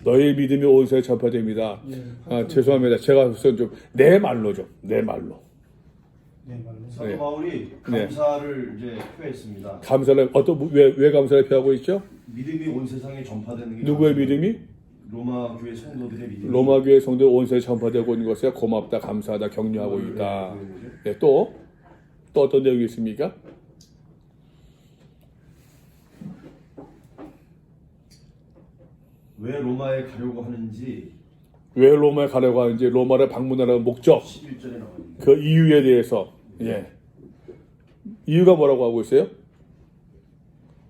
S1: 너희 믿음이 온 세상에 전파됩니다. 죄송합니다. 제가 우선 좀 내 말로.
S8: 네, 말로.
S2: 사도
S1: 네.
S2: 바울이
S1: 네.
S2: 감사를 이제 표했습니다.
S1: 감사를 왜 감사를 표하고 있죠?
S2: 믿음이 온 세상에 전파되는 게
S1: 누구의
S2: 감사예요.
S1: 믿음이?
S2: 로마 교회 성도들의 믿음.
S1: 로마 교회 성도 온 세상에 전파되고 있는 것에 고맙다, 감사하다, 격려하고 있다. 네, 또 어떤 내용이 있습니까?
S2: 왜 로마에 가려고 하는지
S1: 왜 로마에 가려고 하는지, 로마를 방문하라는 목적,
S2: 11절에 나옵니다.
S1: 그 이유에 대해서, 이유가 뭐라고 하고 있어요?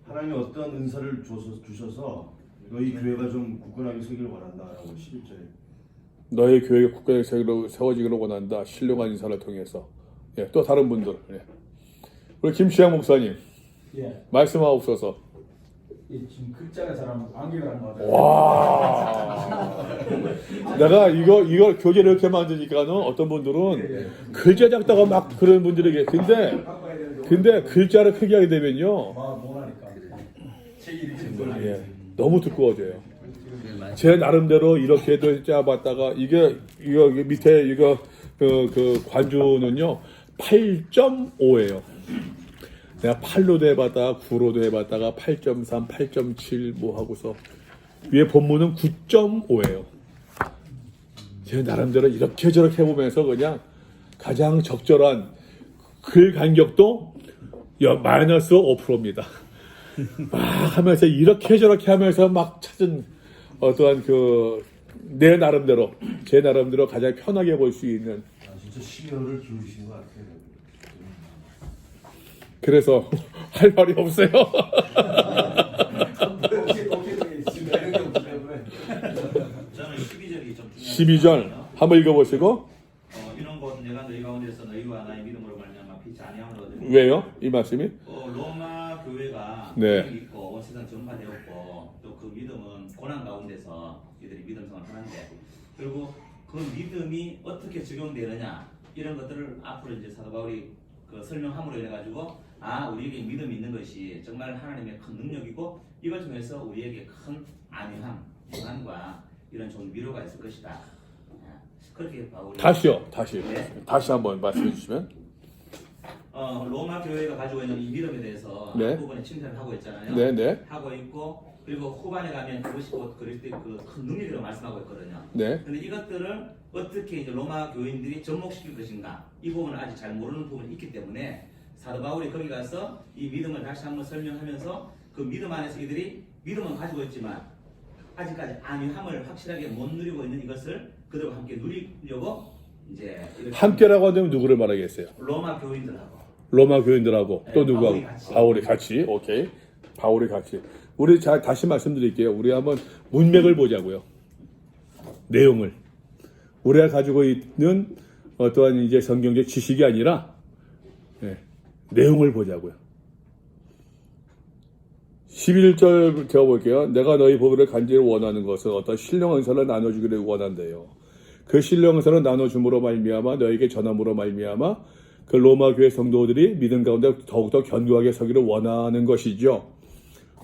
S2: 하나님이 어떤 은사를 주셔서 너희 교회가 좀 굳건하게 서기를 원한다라고 11절에.
S1: 너희 교회가 국가의 세워지기를 원한다. 신령한 인사를 통해서. 또 다른 분들. 우리 김시양 목사님, 말씀하옵소서.
S8: 지금 글자가 잘 안개가 안 맞아요.
S1: 와. 내가 이걸 교재를 이렇게 만드니까는 어떤 분들은 글자 작다가 막 그런 분들이 계신데, 근데 글자를 크게 하게 되면요.
S8: 뭐라니까. 책이
S1: 너무 두꺼워져요. 제 나름대로 이렇게도 짜봤다가 이게 밑에 그 관주는요 8.5예요. 내가 8로도 해봤다가 9로도 해봤다가 8.3, 8.7 뭐 하고서 위에 본문은 9.5예요. 제 나름대로 이렇게 저렇게 해보면서 그냥 가장 적절한 글 간격도 마이너스 5%입니다. 막 하면서 이렇게 저렇게 하면서 막 찾은 어떠한 내 나름대로 제 나름대로 가장 편하게 볼 수 있는.
S2: 진짜 심혈을 기울이신 것 같아요.
S1: 그래서 할 말이 없어요.
S6: 저는 12절이 좀 중요해요.
S1: 12절 한번 읽어보시고.
S6: 이런 것 내가 너희 가운데서 너희와 나의 믿음으로 말미암아 빛이 아니함으로든.
S1: 왜요? 이 말씀이?
S6: 로마 교회가
S1: 네.
S6: 있고 세상 전파되었고 또 그 믿음은 고난 가운데서 이들이 믿음 생활을 하는데 그리고 그 믿음이 어떻게 적용되느냐 이런 것들을 앞으로 이제 사도 바울이 설명함으로 인해 가지고 우리에게 믿음이 있는 것이 정말 하나님의 큰 능력이고 이걸 통해서 우리에게 큰 안위함, 평안과 이런 좋은 위로가 있을 것이다. 그렇게 바울이
S1: 다시요. 다시.
S6: 네.
S1: 다시 한번 말씀해 주시면.
S6: 로마 교회가 가지고 있는 이 믿음에 대해서
S1: 네.
S6: 앞부분에 칭찬을 하고 있잖아요.
S1: 네, 네.
S6: 하고 있고 그리고 후반에 가면 그것이 곧 그리스도의 큰 능력이라고 말씀하고 있거든요.
S1: 네.
S6: 근데 이것들을 어떻게 이제 로마 교인들이 접목시킬 것인가 이 부분은 아직 잘 모르는 부분이 있기 때문에 사도 바울이 거기 가서 이 믿음을 다시 한번 설명하면서 그 믿음 안에서 이들이 믿음은 가지고 있지만 아직까지 안위함을 확실하게 못 누리고 있는 이것을 그들과 함께 누리려고 이제
S1: 함께라고 하면 누구를 말하겠어요?
S6: 로마 교인들하고
S1: 로마 교인들하고 또
S6: 네,
S1: 누구하고? 바울이 같이. 오케이. 바울이 같이. 우리 다시 말씀드릴게요. 우리 한번 문맥을 보자고요. 내용을. 우리가 가지고 있는 어떠한 이제 성경적 지식이 아니라 내용을 보자고요. 11절 배워볼게요. 내가 너희 보기를 간절히 원하는 것은 어떤 신령 은사를 나눠주기를 원한대요. 그 신령 은사를 나눠줌으로 말미암아 너에게 전함으로 말미암아 그 로마 교회 성도들이 믿음 가운데 더욱더 견고하게 서기를 원하는 것이죠.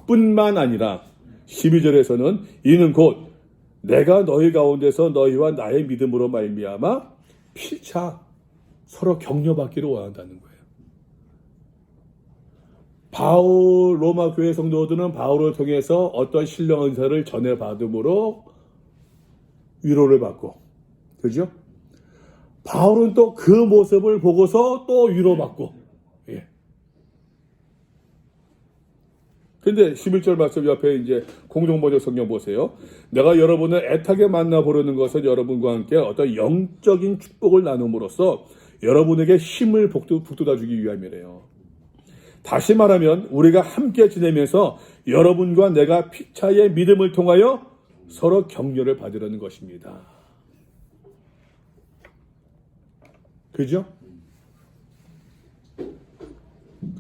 S1: 뿐만 아니라 12절에서는 이는 곧 내가 너희 가운데서 너희와 나의 믿음으로 말미암아 피차 서로 격려받기를 원한다는 거예요. 바울 로마 교회 성도들은 바울을 통해서 어떤 신령 은사를 전해받음으로 위로를 받고, 그죠? 바울은 또 그 모습을 보고서 또 위로받고. 예. 근데 11절 말씀 옆에 이제 공동번역 성경 보세요. 내가 여러분을 애타게 만나보려는 것은 여러분과 함께 어떤 영적인 축복을 나눔으로써 여러분에게 힘을 북돋아 주기 위함이래요. 다시 말하면 우리가 함께 지내면서 여러분과 내가 피차의 믿음을 통하여 서로 격려를 받으려는 것입니다. 그죠?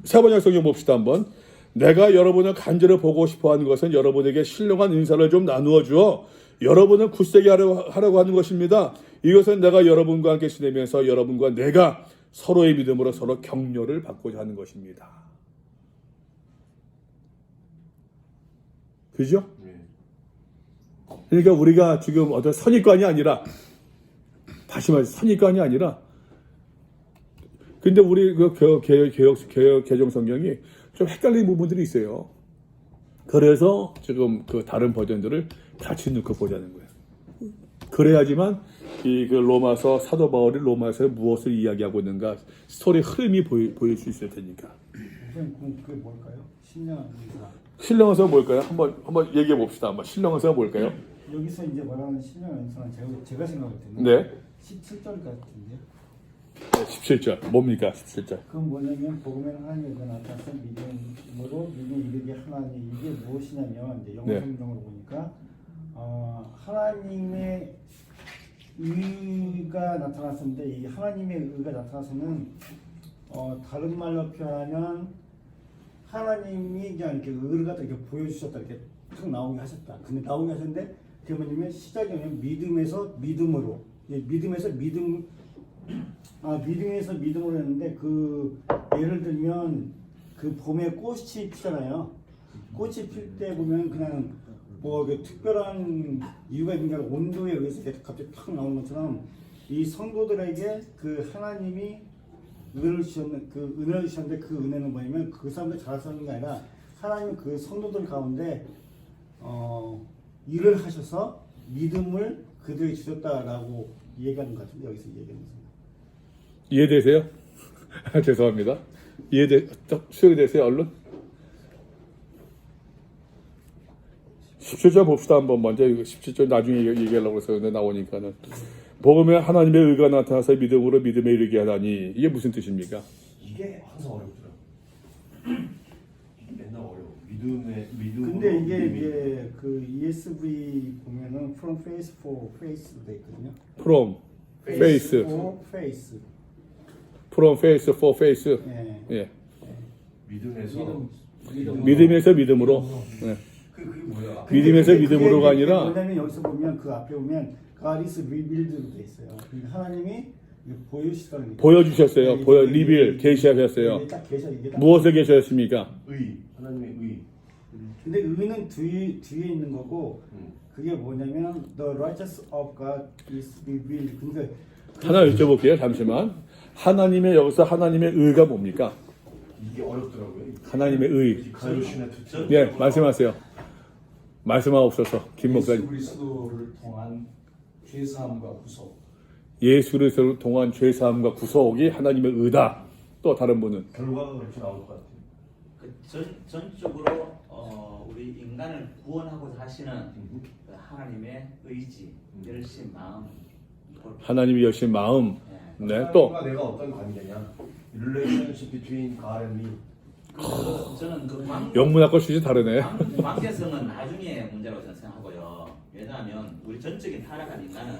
S1: 사번역 성경 봅시다 한번. 내가 여러분을 간절히 보고 싶어하는 것은 여러분에게 신령한 인사를 좀 나누어 주어 여러분을 굳세게 하려고 하는 것입니다. 이것은 내가 여러분과 함께 지내면서 여러분과 내가 서로의 믿음으로 서로 격려를 받고자 하는 것입니다. 그죠? 그러니까 우리가 지금 어떤 선입관이 아니라, 다시 말해서 선입관이 아니라, 근데 우리 개정 성경이 좀 헷갈리는 부분들이 있어요. 그래서 지금 그 다른 버전들을 같이 넣고 보자는 거예요. 그래야지만 이 로마서 사도 바울이 로마서에 무엇을 이야기하고 있는가 스토리 흐름이 보일 수 있을 테니까.
S8: 그게 뭘까요? 신령 은사.
S1: 신령은사가 뭘까요? 한번 얘기해 봅시다. 한번 신령은사가 뭘까요?
S8: 여기서 이제 말하는 신령 은사는 제가 생각할 때는
S1: 네.
S8: 17절 같은데요.
S1: 17절 뭡니까? 17절.
S8: 그건 뭐냐면 복음에 하나님께서 나타나서 믿음으로 믿음 이르게 하나님, 이게 무엇이냐면 이제 영어
S1: 네.
S8: 성경으로 보니까 하나님의 의가 나타났는데 이 하나님의 의가 나타나서는 다른 말로 표현하면 하나님이 그냥 이렇게 의를 갖다 이렇게 보여주셨다, 이렇게 탁 나오게 하셨다. 근데 나오게 하셨는데 그게 뭐냐면 시작이 뭐냐면 믿음에서 믿음으로, 믿음에서 믿음으로 했는데 그 예를 들면 그 봄에 꽃이 피잖아요. 꽃이 필 때 보면 그냥 뭐 특별한 이유가 있는 게 아니라 온도에 의해서 갑자기 탁 나오는 것처럼 이 성도들에게 그 하나님이 은혜를 주셨는 그 은혜를 주셨는데 그 은혜는 뭐냐면 그 사람들 잘하는 게 아니라 하나님 그 성도들 가운데 일을 하셔서 믿음을 그들에게 주셨다라고 얘기하는 것 같은데 여기서 얘기하는 거죠.
S1: 이해되세요? 죄송합니다. 수용이 되세요, 얼른? 17절 봅시다, 한번. 먼저 17절 나중에 얘기하려고 해서 나오니까는. 복음에 하나님의 의가 나타나서 믿음으로 믿음에 이르게 하다니. 이게 무슨 뜻입니까?
S2: 이게 항상 어렵더라고. 이게 맨날 어려워. 믿음.
S8: 근데 이게 그 ESV 보면은 from face for face 돼 있거든요.
S1: From face.
S8: for face.
S1: From face for face.
S8: 예.
S1: 예.
S2: 믿음에서
S1: 믿음에서 믿음으로. 예.
S2: 그게 뭐야?
S1: 믿음에서 믿음으로가 아니라
S8: 왜냐면 여기서 보면 그 앞에 보면 God is revealed로 돼 있어요. 그러니까 하나님이 보여주시다는 얘기.
S1: 보여주셨어요. 리빌, 계시하셨어요.
S8: 딱 계셔 이게 딱.
S1: 무엇을 계시하십니까?
S2: 하나님의 의.
S8: 근데 의는 뒤에 있는 거고 그게 뭐냐면 the righteousness of God is revealed. 근데
S1: 하나 여쭤볼게요. 잠시만. 하나님의 여기서 하나님의 의가 뭡니까?
S2: 이게 어렵더라고요.
S1: 하나님의 의.
S2: 가르치는 투.
S1: 예, 말씀하세요. 말씀하옵소서. 김 목사님.
S10: 그리스도를 통한 죄사함과 구속.
S1: 예수 그리스도를 통한 죄사함과 구속이 하나님의 의다. 또 다른 분은
S2: 결과가 그렇게 나올 것 같아요.
S6: 전적으로 우리 인간을 구원하고자 하시는 그 하나님의 의지, 열심, 마음.
S1: 하나님이 여신 마음. 네, 또
S2: 하나님과 내가 어떤 관계냐? Relationship between God and me.
S6: 저는 그
S1: 영문학과 취지 다르네.
S6: 관계성은 나중에 문제라고 저는 생각하고요. 왜냐하면 우리 전적인 타락한 인간은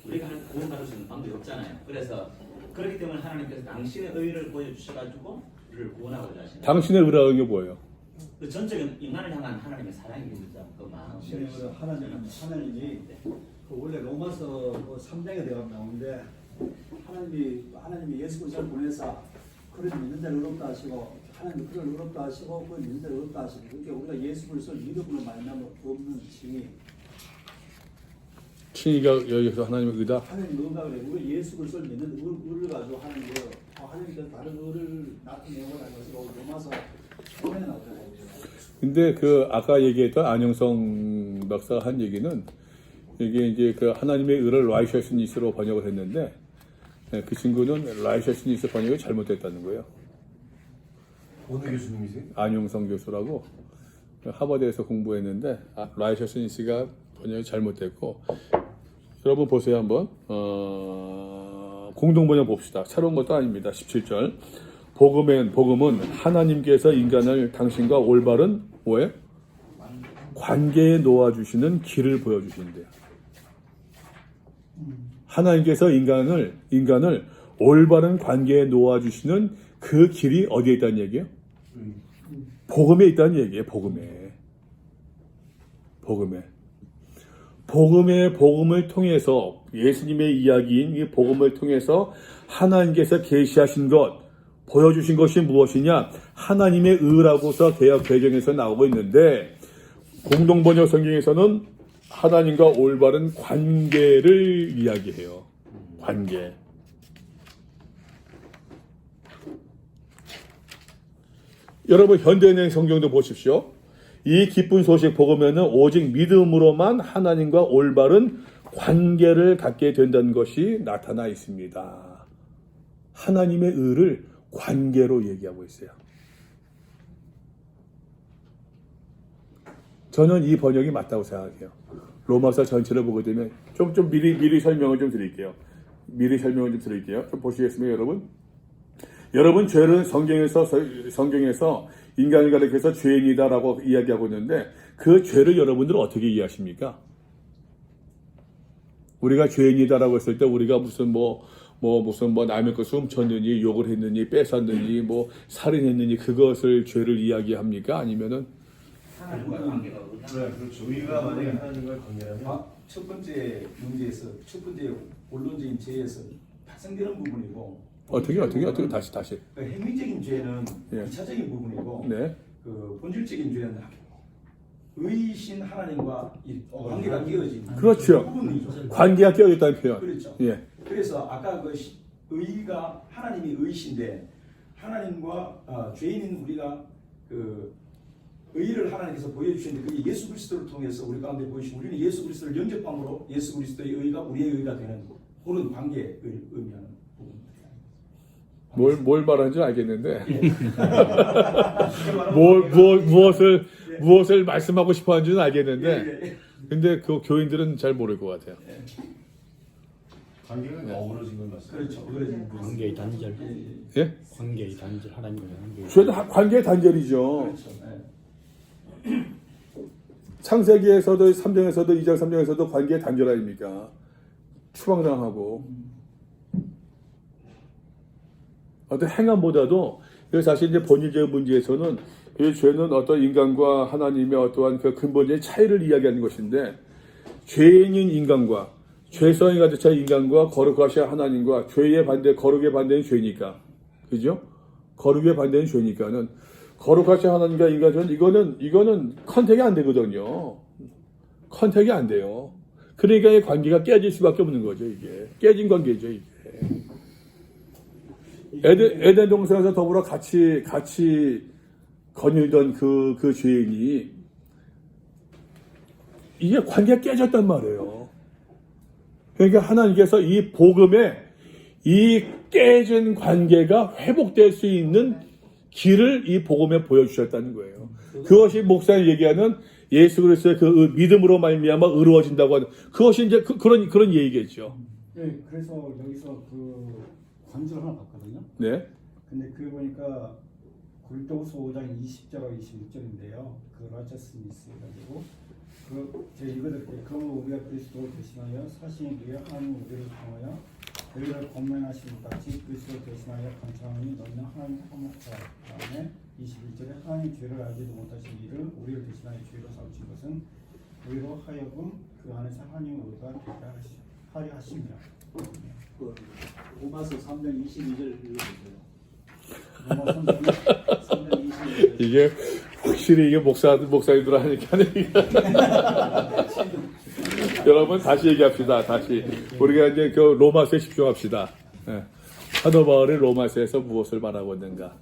S6: 우리가 구원받을 수 있는 방법이 없잖아요. 그래서 그렇기 때문에 하나님께서 당신의 의를 보여주셔가지고 우리를 구원하고자 하시는.
S1: 당신의 의라는 게 뭐예요?
S6: 그 전적인 인간을 향한 하나님의 사랑이겠죠. 그 마음.
S3: 하나님이 그 원래 로마서 3장에 대가 나오는데 하나님이 예수 그리스도를 보내사 그를 믿는 자를 의롭다 하시고 하나님 그를 의롭다 하시고 그 믿는 자를 의롭다 하시고 그러니까 우리가 예수 그리스도를 믿음으로 말미암아 없는 칭이
S1: 칭의가 여기서 하나님의 의다.
S3: 하나님 의가 그래 우리 예수 그리스도를 믿는 의를 가지고 하는 거 하나님께서 다른 의를 나타내고 나서 로마서 3장에 나오잖아요.
S1: 근데 그 아까 얘기했던 안영성 박사가 한 얘기는 이게 이제 그 하나님의 의를 라이셔스니스로 번역을 했는데 그 친구는 라이셔스니스 번역이 잘못됐다는 거예요.
S2: 어느 교수님이세요?
S1: 안영성 교수라고 하버드에서 공부했는데 라이셔스니스가 번역이 잘못됐고 여러분 보세요 한번 공동 번역 봅시다. 새로운 것도 아닙니다. 17절 복음은 하나님께서 인간을 당신과 올바른 뭐예요? 관계에 놓아주시는 길을 보여주신대요. 하나님께서 인간을 올바른 관계에 놓아주시는 그 길이 어디에 있다는 얘기예요? 복음에 있다는 얘기예요. 복음을 통해서 예수님의 이야기인 이 복음을 통해서 하나님께서 계시하신 것 보여주신 것이 무엇이냐? 하나님의 의라고서 개역 개정에서 나오고 있는데 공동번역 성경에서는 하나님과 올바른 관계를 이야기해요. 관계. 여러분 현대인의 성경도 보십시오. 이 기쁜 소식 복음에는 오직 믿음으로만 하나님과 올바른 관계를 갖게 된다는 것이 나타나 있습니다. 하나님의 의를 관계로 얘기하고 있어요. 저는 이 번역이 맞다고 생각해요. 로마서 전체를 보게 되면 좀 미리 설명을 좀 드릴게요. 좀 보시겠습니까, 여러분? 여러분 죄는 성경에서 인간을 가리켜서 죄인이다라고 이야기하고 있는데 그 죄를 여러분들은 어떻게 이해하십니까? 우리가 죄인이다라고 했을 때 우리가 무슨 남의 것을 훔쳤느니 욕을 했느니 뺏었느니 살인했느니 그것을 죄를 이야기합니까? 아니면은
S6: 하나님과 관계가
S2: 네, 그렇죠. 의가 만약에 하나님과의 관계라면
S10: 첫 번째 문제에서 첫 번째 원론적인 죄에서 발생되는 부분이고
S1: 어떻게 다시
S10: 그 행위적인 죄는
S1: 예.
S10: 2차적인 부분이고
S1: 네.
S10: 그 본질적인 죄는 의이신 하나님과 이 관계가 끼어진
S1: 그렇죠.
S10: 부분이죠.
S1: 관계가 끼어있다는 표현.
S10: 그렇죠.
S1: 예.
S10: 그래서 아까 그 의가 하나님이 의이신데 하나님과 죄인인 우리가 그 의를 하나님께서 보여주시는데 그게 예수 그리스도를 통해서 우리 가운데 보이시고 우리는 예수 그리스도를 영접함으로 예수 그리스도의 의가 우리의 의가 되는 그런 관계를 의미하는 부분입니다.
S1: 뭘 말하는지 알겠는데
S10: 예.
S1: 무엇을 말씀하고 싶어 하는지는 알겠는데
S10: 예, 예.
S1: 근데 그 교인들은 잘 모를 것 같아요.
S2: 관계가 어우러진 건 맞습니다.
S10: 그렇죠. 어우러진 부분.
S5: 관계의 단절,
S1: 예?
S5: 관계의 단절, 하나님과 관계의
S1: 죄는 관계의 단절이죠.
S10: 그렇죠. 예.
S1: 창세기에서도 3장에서도 2장 3장에서도 관계의 단절 아닙니까? 추방당하고 어떤 행함보다도 사실 이제 본질적인 문제에서는 이 죄는 어떤 인간과 하나님의 어떠한 그 근본적인 차이를 이야기하는 것인데 죄인인 인간과 죄성이 가득 차 인간과 거룩하신 하나님과 죄의 반대 거룩의 반대는 죄니까 그죠? 거룩의 반대는 죄니까는 거룩하신 하나님과 인간은 이거는 컨택이 안 되거든요. 컨택이 안 돼요. 그러니까 이 관계가 깨질 수밖에 없는 거죠. 이게 깨진 관계죠. 이게 에덴 동산에서 더불어 같이 거닐던 그 죄인이 이게 관계가 깨졌단 말이에요. 그러니까 하나님께서 이 복음에 이 깨진 관계가 회복될 수 있는 길을 이 복음에 보여주셨다는 거예요. 그것이 목사님 얘기하는 예수 그리스도의 그 믿음으로 말미암아 의로워진다고 하는 그것이 이제 그런 얘기겠죠.
S8: 네, 그래서 여기서 그 관주를 하나 봤거든요.
S1: 네.
S8: 근데 그게 보니까 고린도후서 5장 20절하고 26절인데요. 그 라체스미스 해가지고 제가 읽어드릴게요. 그러므로 우리가 그리스도를 대신하여 사신에 비해 하나님 우리를 통하여 너희를 권면하신 것 같이 그리스도를 대신하여 간청하니 너희는 하나님 화목자. 다음에 21절에 하나님 죄를 알지도 못하신 이를 우리를 대신하여 죄로 삼으신 것은 우리로 하여금 그 안에서 하나님 우리가 되게 하려 하심이라.
S3: 로마서 3장 22절 읽어주세요.
S8: 로마 3장
S3: 22절.
S1: 이게 확실히 이게 목사님들 하니까 여러분 다시 얘기합시다. 다시 우리가 이제 그 로마서에 집중합시다. 예. 사도 바울이 로마서에서 무엇을 말하고 있는가,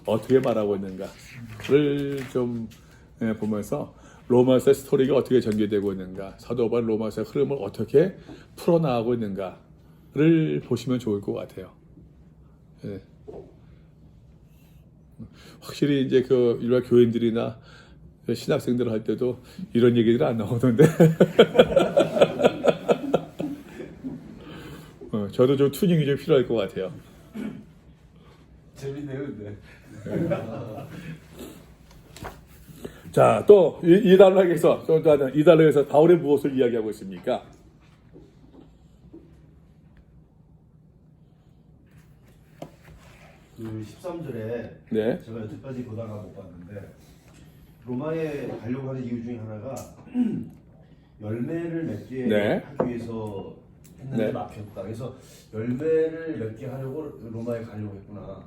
S1: 어떻게 말하고 있는가를 좀 보면서 로마서의 스토리가 어떻게 전개되고 있는가, 사도 바울 로마서의 흐름을 어떻게 풀어나가고 있는가를 보시면 좋을 것 같아요. 예. 확실히 이제 그 일반 교인들이나 신학생들 할 때도 이런 얘기들이 안 나오는데 저도 좀 튜닝이 좀 필요할 것 같아요.
S10: 재밌네요, 근데.
S1: 자, 또 이 단락에서 바울의 무엇을 이야기하고 있습니까?
S2: 그 13절에
S1: 네.
S2: 제가 여태까지 보다가 못 봤는데 로마에 가려고 하는 이유 중에 하나가 열매를 맺게
S1: 네.
S2: 하기 위해서 했는데
S1: 네.
S2: 막혔다. 그래서 열매를 맺게 하려고 로마에 가려고 했구나.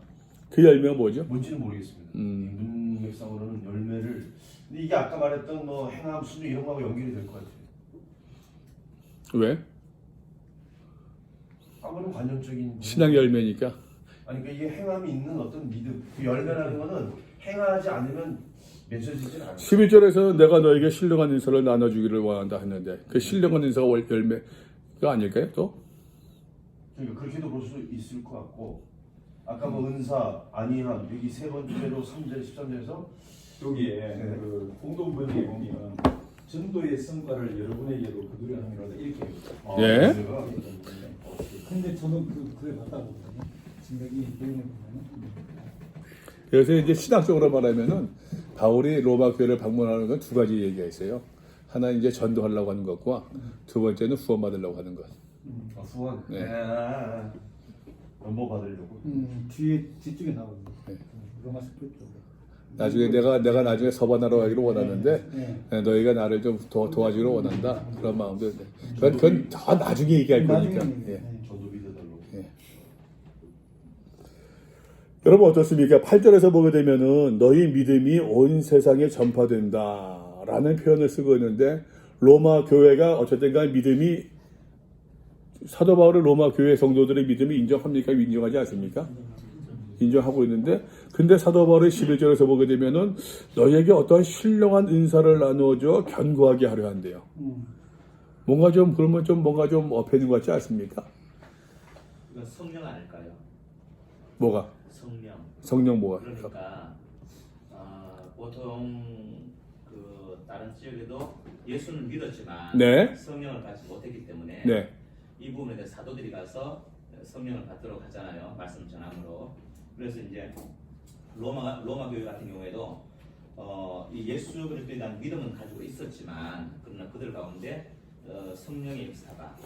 S1: 그 열매가 뭐죠?
S2: 뭔지는 모르겠습니다. 문맥상으로는 열매를. 근데 이게 아까 말했던 뭐 행함, 순종 이런 거하고 연결이 될 것 같아요.
S1: 왜?
S2: 아무런 관념적인
S1: 신앙 열매니까.
S2: 아니 그러니까 이게 행함이 있는 어떤 믿음. 그 열매라는 거는 행하지 않으면 맺어지질 않아요.
S1: 11절에서 내가 너에게 신령한 인사를 나눠주기를 원한다 했는데 그 신령한 인사가 열매가 아닐까요? 또?
S2: 그러니까 그렇게도 볼 수 있을 것 같고 아까 뭐 은사, 안위함 여기 세 번째로 3절, 13절에서
S10: 여기에
S2: 네.
S10: 그 공동번역에 보면 전도의 성과를 여러분의 예로 그들의 함이라다 이렇게.
S1: 예.
S8: 근데 저는 그걸 봤다고 보거든요. 진작이 내용을 보면은.
S1: 그래서 이제 신학적으로 말하면은 바울이 로마 교회를 방문하는 건 두 가지 얘기가 있어요. 하나 이제 전도하려고 하는 것과 두 번째는 후원 받으려고 하는 것.
S2: 후원.
S1: 네.
S2: 넘버 받으려고.
S8: 뒤쪽에 나오거든요.
S1: 네.
S8: 로마서 쪽에.
S1: 나중에 내가 나중에 서반하러 가기를 원하는데
S8: 네.
S1: 너희가 나를 좀 도와주기를 원한다 그런 마음도 있는데 그건 더 나중에 얘기할 거니까. 예.
S2: 전도 믿어달라고.
S1: 예. 여러분 어떻습니까? 8절에서 보게 되면은 너희 믿음이 온 세상에 전파된다라는 표현을 쓰고 있는데 로마 교회가 어쨌든 간에 믿음이 사도 바울의 로마 교회 성도들의 믿음이 인정합니까? 인정하지 않습니까? 인정하고 있는데, 근데 사도 바울의 11절에서 보게 되면은 너희에게 어떠한 신령한 은사를 나누어줘 견고하게 하려 한대요. 뭔가 좀 그러면 좀 뭔가 좀 엎여 있는 것 같지 않습니까?
S6: 이건 성령 아닐까요?
S1: 뭐가?
S6: 성령.
S1: 성령 뭐가?
S6: 그러니까 보통 그 다른 지역에도 예수는 믿었지만
S1: 네.
S6: 성령을 받지 못했기 때문에
S1: 네.
S6: 이 부분에 대해 사도들이 가서 성령을 받도록 하잖아요. 말씀 전함으로. 그래서 이제 로마 교회 같은 경우에도 이 예수 그리스도에 대한 믿음은 가지고 있었지만 그러나 그들 가운데 성령의 역사가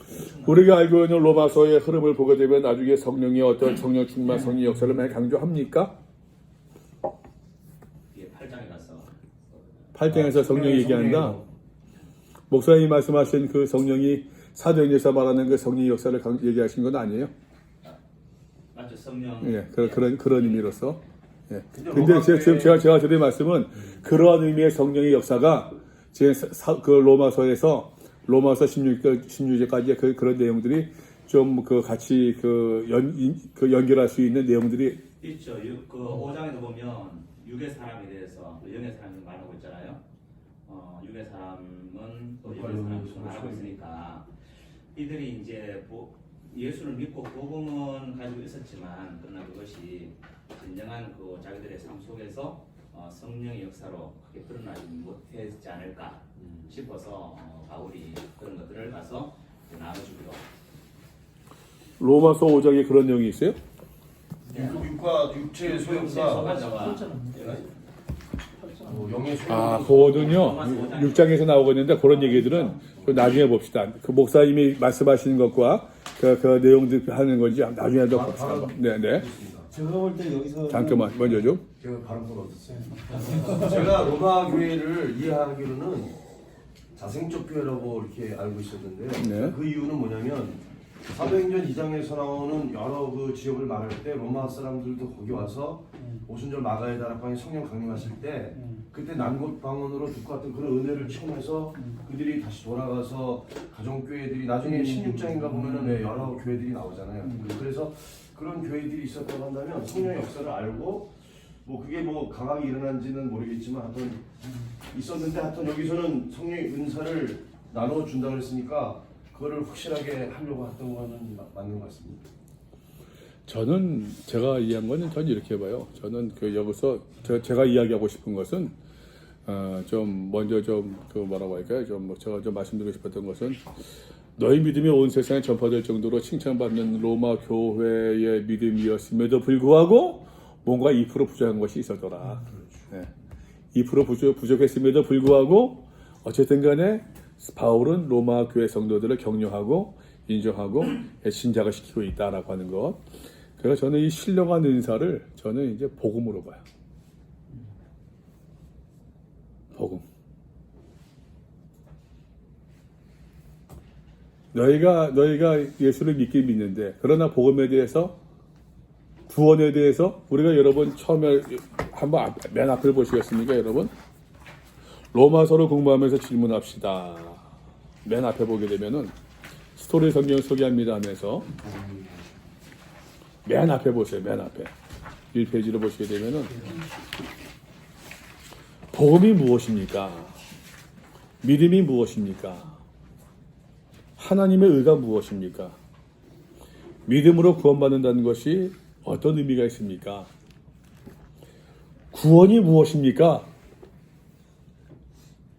S1: 우리가 알고 있는 로마서의 흐름을 보게 되면 나중에 성령의 어떤 성령 충만 성령 역사를 많이 강조합니까?
S6: 8장에 가서
S1: 8장에서 성령이 얘기한다. 목사님이 말씀하신 그 성령이 사도행전에서 말하는 그 성령의 역사를 얘기하신 건 아니에요?
S6: 맞죠, 성령.
S1: 예, 그런 의미로서. 예. 근데 지금 제가 드린 말씀은 그러한 의미의 성령의 역사가 그 로마서 16절까지의 그런 내용들이 좀 그 같이 연결할 수 있는 내용들이
S6: 있죠. 그 5장에도 보면 육의 사람에 대해서 영의 사람이 말하고 있잖아요. 육의 사람은 또 영의 사람이 말하고 있으니까 이들이 이제 예수를 믿고 복음은 가지고 있었지만 그러나 그것이 진정한 그 자기들의 삶 속에서 성령의 역사로 크게 드러나지 못했지 않을까 싶어서 바울이 그런 것들을 가서 나눠주기로.
S1: 로마서 5장에 그런 내용이 있어요?
S2: 육과 육체의 소용과 영의 소용.
S1: 그거는요 6장에서 나오고 있는데 그런 얘기들은 좀 나중에 봅시다. 그 목사님이 말씀하시는 것과 그 내용들 하는 건지 나중에 더 봅시다. 네네.
S8: 제가 볼 때 여기서
S1: 잠깐만 먼저 좀.
S2: 제가 발음을 얻었어요. 제가 로마 교회를 이해하기로는 자생적 교회라고 이렇게 알고 있었는데
S1: 네.
S2: 그 이유는 뭐냐면 사도행전 2장에서 나오는 여러 그 지역을 말할 때 로마 사람들도 거기 와서 오순절 마가의 다락방에 성령 강림하실 때 그때 난곳 방언으로 듣고 왔던 그런 은혜를 체험해서 그들이 다시 돌아가서 가정교회들이 나중에 16장인가 보면은 왜 여러 교회들이 나오잖아요. 그래서 그런 교회들이 있었다고 한다면 성령의 역사를 알고 뭐 그게 뭐 강하게 일어난지는 모르겠지만 하여튼 있었는데 하여튼 여기서는 성령의 은사를 나눠 준다고 했으니까 그거를 확실하게 하려고 했던 거는 맞는 것 같습니다.
S1: 저는 제가 이해한 거는 전 이렇게 봐요. 저는 여기서 제가 이야기하고 싶은 것은 좀 먼저 좀 뭐라고 할까요? 제가 좀 말씀드리고 싶었던 것은 너희 믿음이 온 세상에 전파될 정도로 칭찬받는 로마 교회의 믿음이었음에도 불구하고 뭔가 2% 부족한 것이 있었더라. 네. 2% 부족했음에도 불구하고 어쨌든 간에 바울은 로마 교회 성도들을 격려하고 인정하고 신자가 시키고 있다라고 하는 것. 그래서 저는 이 신령한 은사를 저는 이제 복음으로 봐요. 복음. 너희가 예수를 믿긴 믿는데 그러나 복음에 대해서 구원에 대해서 우리가 여러분 처음에 한번 맨 앞을 보시겠습니까, 여러분? 로마서를 공부하면서 질문합시다. 맨 앞에 보게 되면은 스토리 성경 소개합니다 하면서 맨 앞에 보세요. 맨 앞에 1페이지를 보시게 되면은 복음이 무엇입니까? 믿음이 무엇입니까? 하나님의 의가 무엇입니까? 믿음으로 구원받는다는 것이 어떤 의미가 있습니까? 구원이 무엇입니까?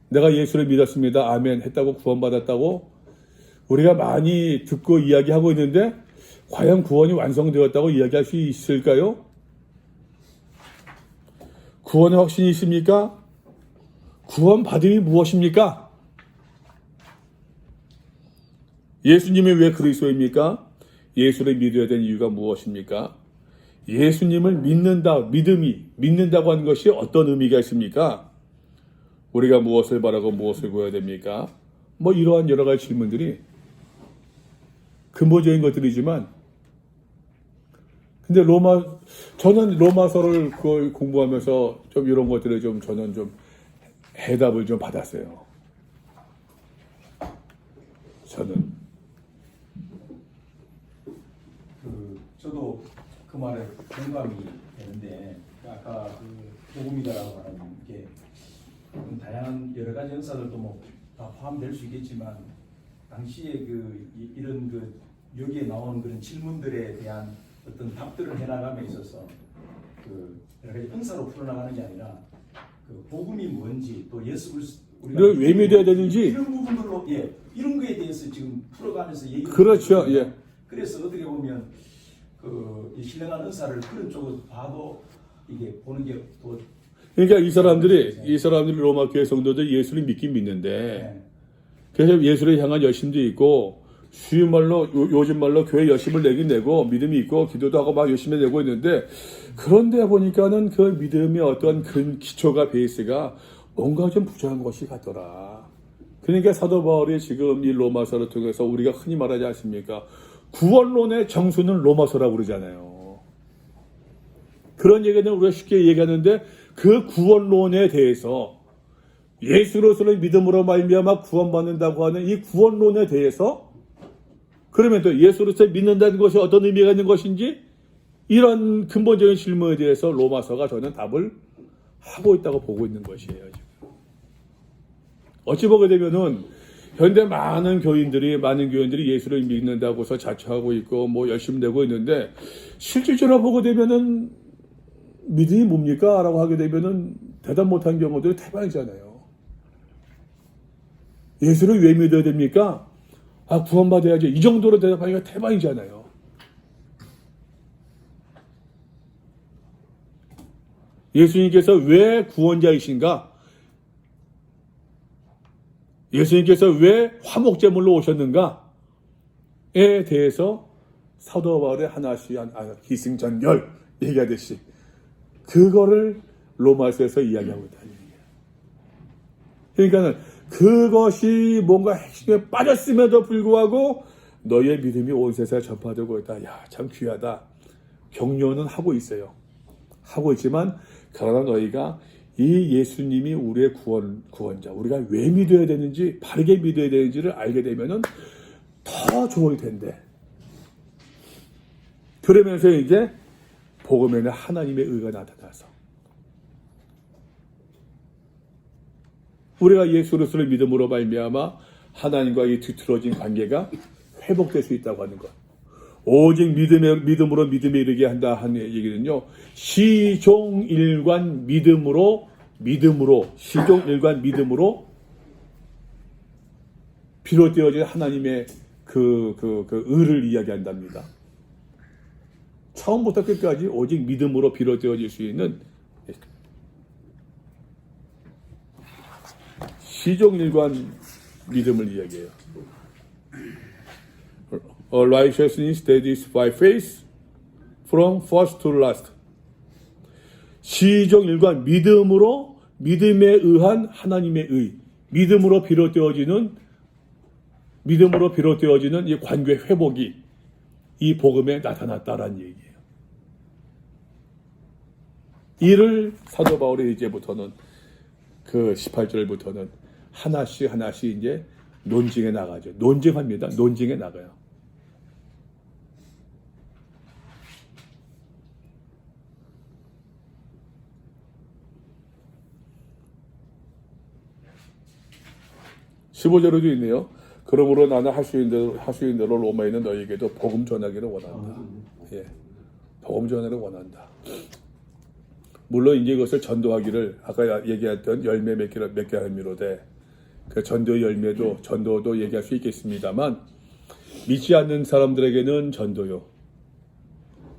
S1: 내가 예수를 믿었습니다. 아멘 했다고 구원받았다고 우리가 많이 듣고 이야기하고 있는데 과연 구원이 완성되었다고 이야기할 수 있을까요? 구원의 확신이 있습니까? 구원 받음이 무엇입니까? 예수님이 왜 그리스도입니까? 예수를 믿어야 되는 이유가 무엇입니까? 예수님을 믿는다고 하는 것이 어떤 의미가 있습니까? 우리가 무엇을 바라고 무엇을 구해야 됩니까? 뭐 이러한 여러 가지 질문들이 근본적인 것들이지만 근데 저는 로마서를 공부하면서 좀 이런 것들을 저는 좀 해답을 좀 받았어요. 저는
S10: 말에 공감이 되는데 아까 그 복음이다라고 하는 게 다양한 여러 가지 역사들도 뭐 다 포함될 수 있겠지만 당시에 이런 여기에 나오는 그런 질문들에 대한 어떤 답들을 해나감에 있어서 여러 가지 은사로 풀어나가는 게 아니라 복음이 뭔지 또 예수 그리스도 우리가
S1: 왜 믿어야 되는지
S10: 이런 부분들로 이런 거에 대해서 지금 풀어가면서 얘기를
S1: 그렇죠. 예.
S10: 그래서 어떻게 보면 이 신령한 은사를 그런 쪽으로 봐도 이게 보는 게 또
S1: 그러니까 이 사람들이 로마 교회 성도들 예수를 믿긴 믿는데 그래서 예수를 향한 열심도 있고 쉬운 말로 요즘 말로 교회 열심을 내긴 내고 믿음이 있고 기도도 하고 막 열심히 내고 있는데 그런데 보니까는 그 믿음의 어떤 그 기초가 베이스가 뭔가 좀 부족한 것이 같더라. 그러니까 사도 바울이 지금 이 로마서를 통해서 우리가 흔히 말하지 않습니까? 구원론의 정수는 로마서라고 그러잖아요. 그런 얘기는 우리가 쉽게 얘기하는데 그 구원론에 대해서 예수로서는 믿음으로 말미암아 구원받는다고 하는 이 구원론에 대해서 그러면 또 예수로서 믿는다는 것이 어떤 의미가 있는 것인지 이런 근본적인 질문에 대해서 로마서가 저는 답을 하고 있다고 보고 있는 것이에요. 지금. 어찌 보게 되면은 현대 많은 교인들이 예수를 믿는다고서 자처하고 있고 뭐 열심히 내고 있는데 실질적으로 보게 되면은 믿음이 뭡니까? 라고 하게 되면은 대답 못한 경우들이 태반이잖아요. 예수를 왜 믿어야 됩니까? 구원받아야지. 이 정도로 대답하기가 태반이잖아요. 예수님께서 왜 구원자이신가? 예수님께서 왜 화목제물로 오셨는가에 대해서 사도 바울의 하나씩 기승전결 얘기하듯이 그거를 로마서에서 이야기하고 있다는 얘기예요. 그러니까는 그것이 뭔가 핵심에 빠졌음에도 불구하고 너의 믿음이 온 세상에 전파되고 있다. 야, 참 귀하다. 격려는 하고 있어요. 하고 있지만 그러나 너희가 이 예수님이 우리의 구원자, 우리가 왜 믿어야 되는지, 바르게 믿어야 되는지를 알게 되면은 더 좋을 텐데. 그러면서 이제 복음에는 하나님의 의가 나타나서 우리가 예수 그리스도를 믿음으로 말미암아 하나님과 이 뒤틀어진 관계가 회복될 수 있다고 하는 것. 오직 믿음으로 믿음에 이르게 한다 하는 얘기는요. 시종일관 믿음으로 시종일관 믿음으로 비롯되어진 하나님의 그 의를 이야기한답니다. 처음부터 끝까지 오직 믿음으로 비롯되어질 수 있는 시종일관 믿음을 이야기해요. Righteousness that is by faith from first to last. 시종일관 믿음으로 믿음에 의한 하나님의 의, 믿음으로 비롯되어지는 이 관계 회복이 이 복음에 나타났다라는 얘기예요. 이를 사도 바울이 이제부터는 그 18절부터는 하나씩 이제 논증해 나가죠. 논증합니다. 논증해 나가요. (15절에도) 있네요. 그러므로 나는 할 수 있는 대로 로마에 있는 너희에게도 복음 전하기를 원한다. 예, 복음 전하기를 원한다. 물론 이제 이것을 전도하기를 아까 얘기했던 열매 맺게 할미로되 그 전도의 열매도 전도도 얘기할 수 있겠습니다만 믿지 않는 사람들에게는 전도요.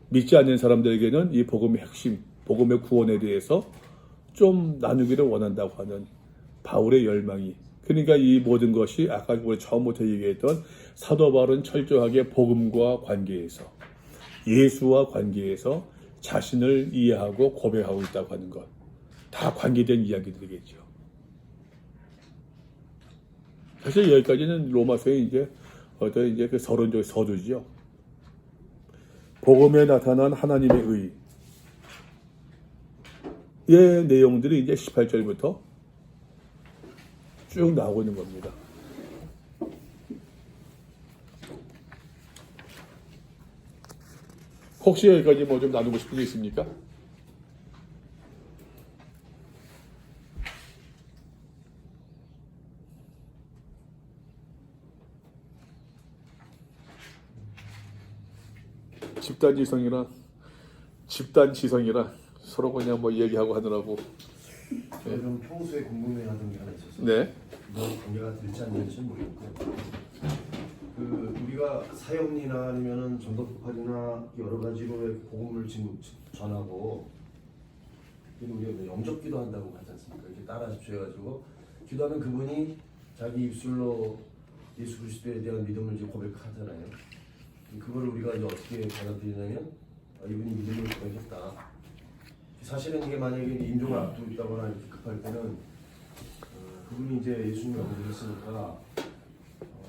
S1: 믿지 않는 사람들에게는 이 복음의 핵심, 복음의 구원에 대해서 좀 나누기를 원한다고 하는 바울의 열망이. 그러니까 이 모든 것이 아까 우리 처음부터 얘기했던 사도 바울은 철저하게 복음과 관계에서 예수와 관계에서 자신을 이해하고 고백하고 있다고 하는 것. 다 관계된 이야기들이겠죠. 사실 여기까지는 로마서의 이제 그 서론적 서두죠. 복음에 나타난 하나님의 의의 내용들이 이제 18절부터 쭉 나오고 있는 겁니다. 혹시 여기까지 뭐 좀 나누고 싶은 게 있습니까? 집단지성이라 서로 그냥 뭐 얘기하고 하느라고.
S11: 제가 좀 평소에 궁금해 하던 게 하나 있어서
S1: 네.
S11: 너무 관계가 될지 안 될지 모르겠고 우리가 사형리나 아니면은 전도폭발이나 여러 가지로 왜 복음을 지금 전하고 우리가 영접기도 한다고 하지 않습니까? 이렇게 따라하십시오 해가지고 기도하면 그분이 자기 입술로 예수 그리스도에 대한 믿음을 이제 고백하잖아요. 그거를 우리가 이제 어떻게 받아들이냐면 이분이 믿음을 고백했다. 사실은 이게 만약에 인종을 앞두고 있다거나 이렇게 급할 때는 그분이 이제 예수님을 영접했으니까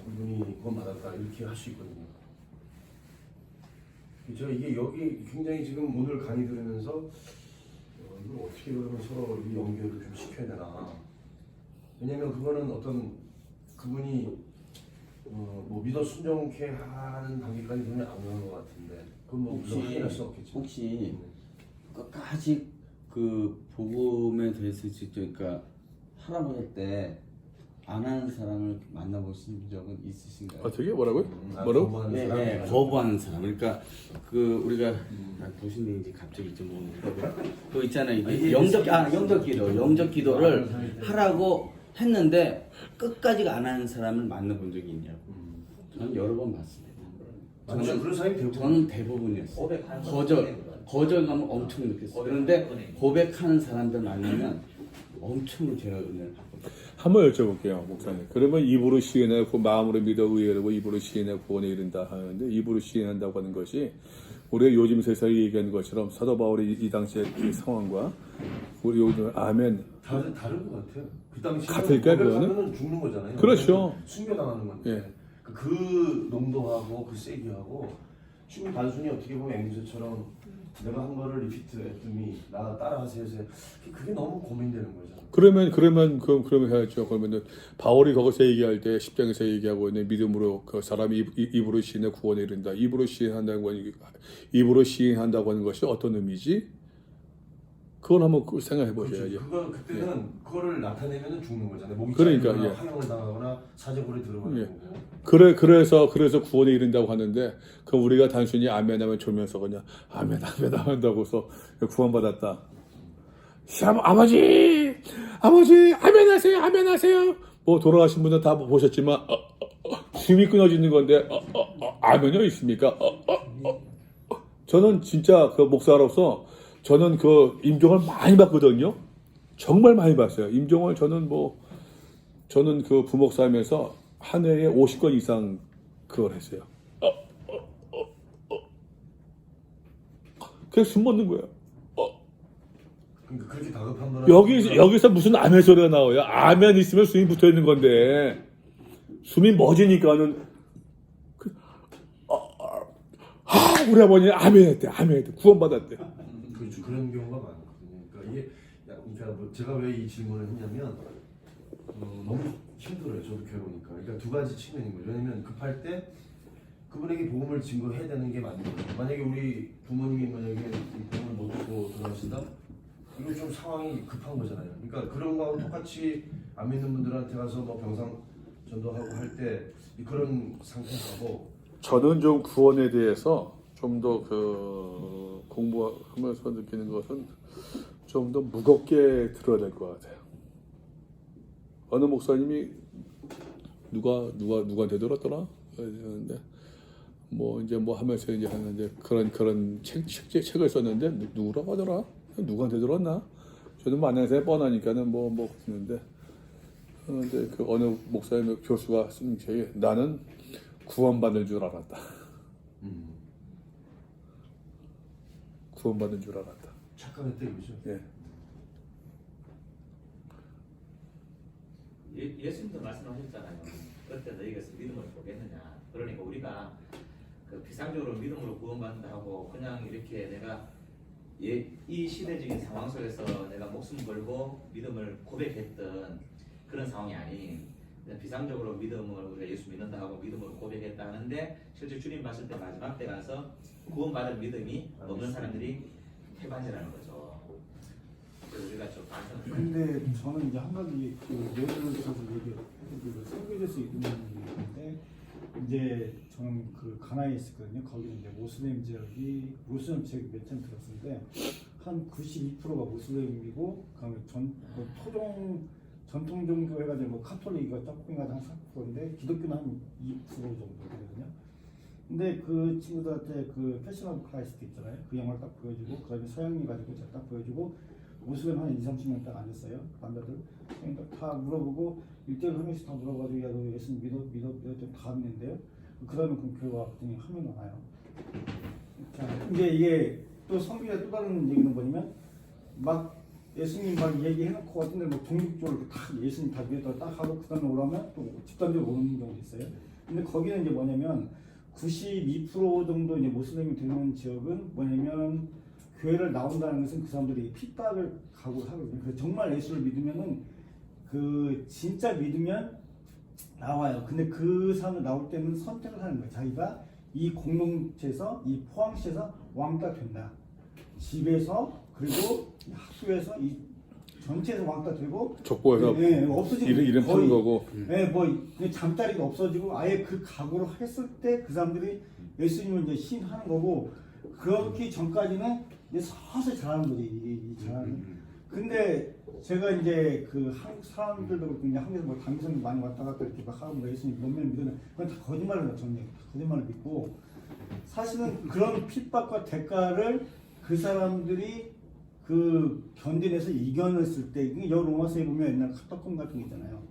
S11: 이분이 구원받았다 이렇게 할 수 있거든요. 제가 이게 여기 굉장히 지금 오늘 강의 들으면서 이걸 어떻게 그러면 서로 이 연결을 좀 시켜야 되나. 왜냐면 그거는 어떤 그분이 뭐 믿어 순종케 하는 단계까지 그냥 안 가는 것 같은데 그건 뭐 물론 확인할 수 없겠지만
S4: 혹시 끝까지 그 복음에 대해서 그러니까 할아버지 때 안 하는 사람을 만나보신 적은 있으신가요?
S1: 어떻게 뭐라고요? 뭐라고?
S4: 네, 네, 거부하는 사람. 그러니까 그 우리가 무슨 얘기인지 갑자기 좀 그 있잖아요. 이게 영접 기도를 하라고 했는데 끝까지 안 하는 사람을 만나본 적이 있냐고. 저는 여러 번 봤습니다. 저는 대부분이었어요. 거절감을 엄청 느꼈어요. 그런데 고백하는 사람들 만나면 엄청 제가 은혜를 받거든요.
S1: 한번 여쭤볼게요, 목사님. 그러면 입으로 시인하고 마음으로 믿어 의뢰하고 입으로 시인하고 구원에 이른다 하는데 입으로 시인한다고 하는 것이 우리가 요즘 세상에 얘기하는 것처럼 사도 바울이 이 당시의 이 상황과 우리 요즘 아멘
S11: 다른 것 같아요. 그 당시에
S1: 같을까요, 그거는?
S11: 죽는 거잖아요.
S1: 그렇죠.
S11: 순교당하는 건데
S1: 예.
S11: 그 농도하고 그 세기하고 지금 단순히 어떻게 보면 앵무새처럼 내가 한 거를 리피트 했더니 나 따라하세요 해서 그게 너무 고민되는 거잖아요.
S1: 그러면 해야죠. 그러면은 바울이 거기서 얘기할 때 10장에서 얘기하고 있는 믿음으로 그 사람이 입으로 시인해 구원에 이른다. 입으로 시인한다고 하는 것이 어떤 의미지? 그건 한번 생각해 보셔야죠.
S11: 그때는 그거를 나타내면 죽는 거잖아요. 목이
S1: 그러니까,
S11: 잘리거나
S1: 예.
S11: 화형을 당하거나 사제골에 들어가는
S1: 예.
S11: 거고.
S1: 그래서 구원에 이른다고 하는데 그 우리가 단순히 아멘하면 졸면서 그냥 아멘 한다고 해서 구원받았다. 아버지 아멘하세요. 뭐 돌아가신 분들 다 보셨지만 숨이 끊어지는 건데 아멘이 있습니까? 저는 진짜 그 목사로서 저는 그 임종을 많이 봤거든요. 정말 많이 봤어요. 임종을 저는 그 부목사 하면서 한 해에 50건 이상 그걸 했어요. 그래서 숨 멎는 거예요.
S11: 그러니까 그렇게 다급한 분은
S1: 여기서 무슨 아멘 소리가 나와요? 아멘 있으면 숨이 붙어 있는 건데 숨이 멎으니까는 우리 아버님 아멘했대 구원받았대.
S11: 그렇죠. 그런 경우가 많거든요. 그러니까 이게 뭐 제가 왜 이 질문을 했냐면 너무 힘들어요. 저도 겪으니까. 그러니까 두 가지 측면인 거죠. 왜냐면 급할 때 그분에게 복음을 증거해야 되는 게 맞는 거예요. 만약에 우리 부모님이 만약에 복음을 못 듣고 돌아가신다? 이건 좀 상황이 급한 거잖아요. 그러니까 그런 거하고 똑같이 안 믿는 분들한테 가서 뭐 병상 전도하고 할 때 그런 상태하고
S1: 저는 좀 구원에 대해서 좀 더 그 공부하면서 느끼는 것은 좀 더 무겁게 들어야 될 것 같아요. 어느 목사님이 누구한테 들었더라? 그런데 뭐 이제 뭐 하면서 이제 하는데 그런 책을 썼는데 누구라고 하더라? 누구한테 들었나? 저도 만나서 뻔하니까는 뭐 그랬는데 그런데 그 어느 목사님 교수가 쓴 책이 나는 구원받을 줄 알았다. 구원받은 줄 알았다.
S11: 착각했다 이거죠.
S1: 예.
S6: 예수님도 말씀하셨잖아요. 그때 너희가 믿음을 보겠느냐. 그러니까 우리가 그 비상적으로 믿음으로 구원받는다고 그냥 이렇게 내가 이 시대적인 상황 속에서 내가 목숨 걸고 믿음을 고백했던 그런 상황이 아닌 비상적으로 믿음을 우리가 예수 믿는다 하고 믿음으로 고백했다 하는데 실제 주님 봤을 때 마지막 때 가서 구원받을 믿음이 없는 사람들이 태반이라는 거죠. 그래서 우리가 좀 반성을.
S8: 근데 저는 이제 한 가지 그 예를 들어서 얘기를 설교에서 있는 얘기인데 이제 저는 그 가나에 있었거든요. 거기는 이제 모슬렘 지역이 몇 점 들었는데 한 92%가 모슬렘이고 그다음에 뭐 전통 종교 해가지고 뭐 카톨릭이가 조금이가 한 4%인데 기독교는 한 2% 정도 되거든요. 근데 그 친구들한테 그 패션 오브 크라이스트 있잖아요. 그 영화를 딱 보여주고 그다음에 서양인 가지고 제가 딱 보여주고 모슬렘 한 20-30명 딱 앉았어요. 남자들. 그러니까 다 물어보고 1대1 한 명씩 다 물어가지고 야 너 예수님 믿어 다 믿는데요. 그 다음에 그 교회 왔더니 한 명 나와요. 자, 근데 이게 또 성경에 또 다른 얘기는 뭐냐면 막 예수님 막 얘기해놓고 어떤 데뭐 독립적으로 다 예수님 다 믿었다고 딱 하고 그 다음에 오라면 또 집단적으로 오는 경우도 있어요. 근데 거기는 이제 뭐냐면 92% 정도 이제 모슬렘이 되는 지역은 뭐냐면 교회를 나온다는 것은 그 사람들이 핍박을 각오하거든요. 그래서 정말 예수를 믿으면은 그 진짜 믿으면 나와요. 근데 그 사람들 나올 때는 선택을 하는 거예요. 자기가 이 공동체에서 이 포항시에서 왕따 된다. 집에서 그리고 학교에서 이 전체에서 왕따 되고
S1: 족보에서
S8: 없어지고
S1: 이름 푸는 거고.
S8: 뭐 잠자리가 없어지고 아예 그 각오를 했을 때 그 사람들이 예수님을 이제 신하는 거고 그렇기 전까지는 이제 서서히 잘하는 거지 이게 잘하는. 근데 제가 이제 그 한국 사람들도 그렇고 이제 한국에서 뭐 당선 많이 왔다 갔다 이렇게 막 하고 뭐 예수님 몇 명 믿으면 그건 다 거짓말을 해요. 저는 거짓말을 믿고 사실은 그런 핍박과 대가를 그 사람들이 그 견뎌내서 이겨냈을 때 여기 로마서에 보면 옛날 카타콤 같은 거 있잖아요.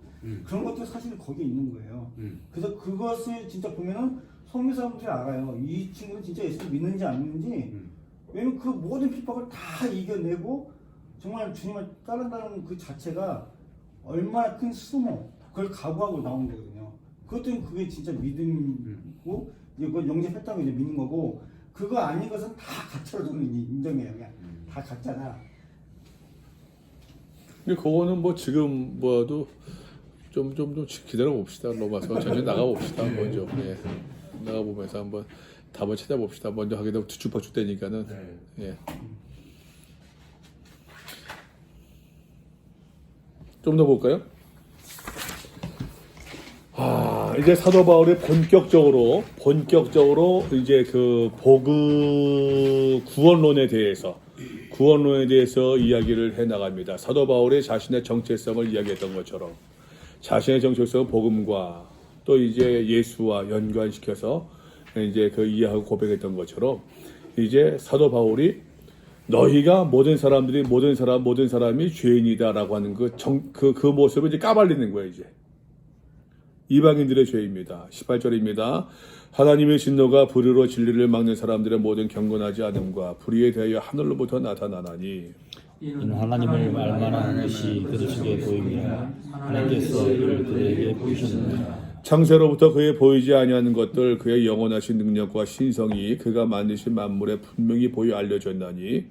S8: 그런 것도 사실 거기에 있는 거예요. 그래서 그것을 진짜 보면은 성경 사람들이 알아요. 이 친구는 진짜 예수를 믿는지 안 믿는지. 왜냐면 그 모든 핍박을 다 이겨내고 정말 주님을 따른다는 그 자체가 얼마나 큰 수모 그걸 각오하고 나온 거거든요. 그것도 그게 진짜 믿음이고 이제 그걸 영접했다고 이제 믿는 거고 그거 아닌 것은 다 가짜로 저는 인정해요. 그냥 다 가짜다.
S1: 근데 그거는 뭐 지금 뭐도 좀 기다려 봅시다. 로마서 전에 나가 봅시다. 먼저 나가 보면서 한번 답을 찾아봅시다. 먼저 하게 되면 뒤죽박죽 되니까는. 예. 좀 더 볼까요? 이제 사도 바울이 본격적으로 이제 그 구원론에 대해서 이야기를 해 나갑니다. 사도 바울이 자신의 정체성을 이야기했던 것처럼 자신의 정체성을 복음과 또 이제 예수와 연관시켜서 이제 그 이해하고 고백했던 것처럼 이제 사도 바울이 너희가 모든 사람이 죄인이다라고 하는 그 모습을 이제 까발리는 거예요. 이제 이방인들의 죄입니다. 18절입니다. 하나님의 진노가 불의로 진리를 막는 사람들의 모든 경건하지 않음과 불의에 대하여 하늘로부터 나타나나니
S5: 이는 하나님을 알만한 것이 그들 속에 보이며 하나님께서 이를 그들에게 보이셨느니라.
S1: 창세로부터 그의 보이지 아니하는 것들 그의 영원하신 능력과 신성이 그가 만드신 만물에 분명히 보여 알려졌나니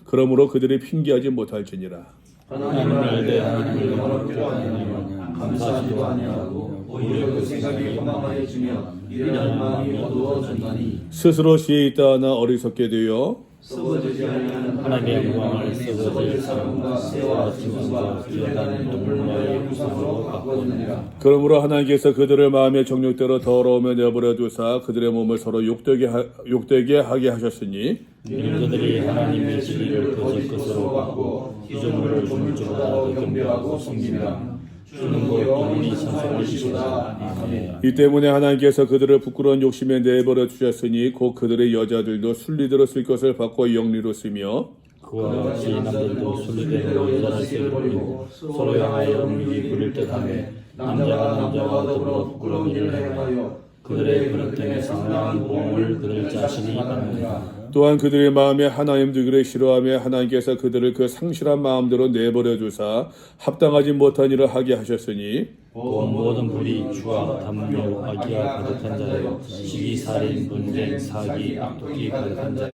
S1: 그러므로 그들이 핑계하지 못할지니라.
S5: 하나님을 알되 하나님을 영원롭게 하느니라. 감사하지도 아니하고 오히려 그 생각이 험함하여지며 이러한 마음이 어두워졌나니
S1: 스스로 지혜 있다 하나 어리석게 되어
S5: 썩어지지 아니하는 하나님의 영광을 썩어질 사람과 새와 짐승과 기어다니는 동물과의 우상으로 바꾸었느니라.
S1: 그러므로 하나님께서 그들을 마음의 정욕대로 더러움에 내버려 두사 그들의 몸을 서로 욕되게 하게 하셨으니
S5: 이는 그들이 하나님의 진리를 거짓 것으로 바꾸고 피조물을 주는 자보다 더 경배하고 섬기며 주는 것 또는 찬송하시도다. 아멘.
S1: 이 때문에 하나님께서 그들을 부끄러운 욕심에 내버려 두셨으니 곧 그들의 여자들도 순리대로 쓸 것을 바꿔 영리로 쓰며
S5: 그와 같이 남들도 순리대로 여자를 쓰고 서로 향하여 음식이 부릴 듯하며 남자가 남자와 더불어 부끄러운 일을 행하여 그들의 그릇 등에 상당한 보응을 그들 자신이 받느니라.
S1: 또한 그들의 마음에 하나님 두기를 싫어하며 하나님께서 그들을 그 상실한 마음대로 내버려 두사 합당하지 못한 일을 하게 하셨으니
S5: 모든 불의, 추악, 담요, 악의가 가득한 자요 시기, 살인, 분쟁, 사기, 악독이 가득한 자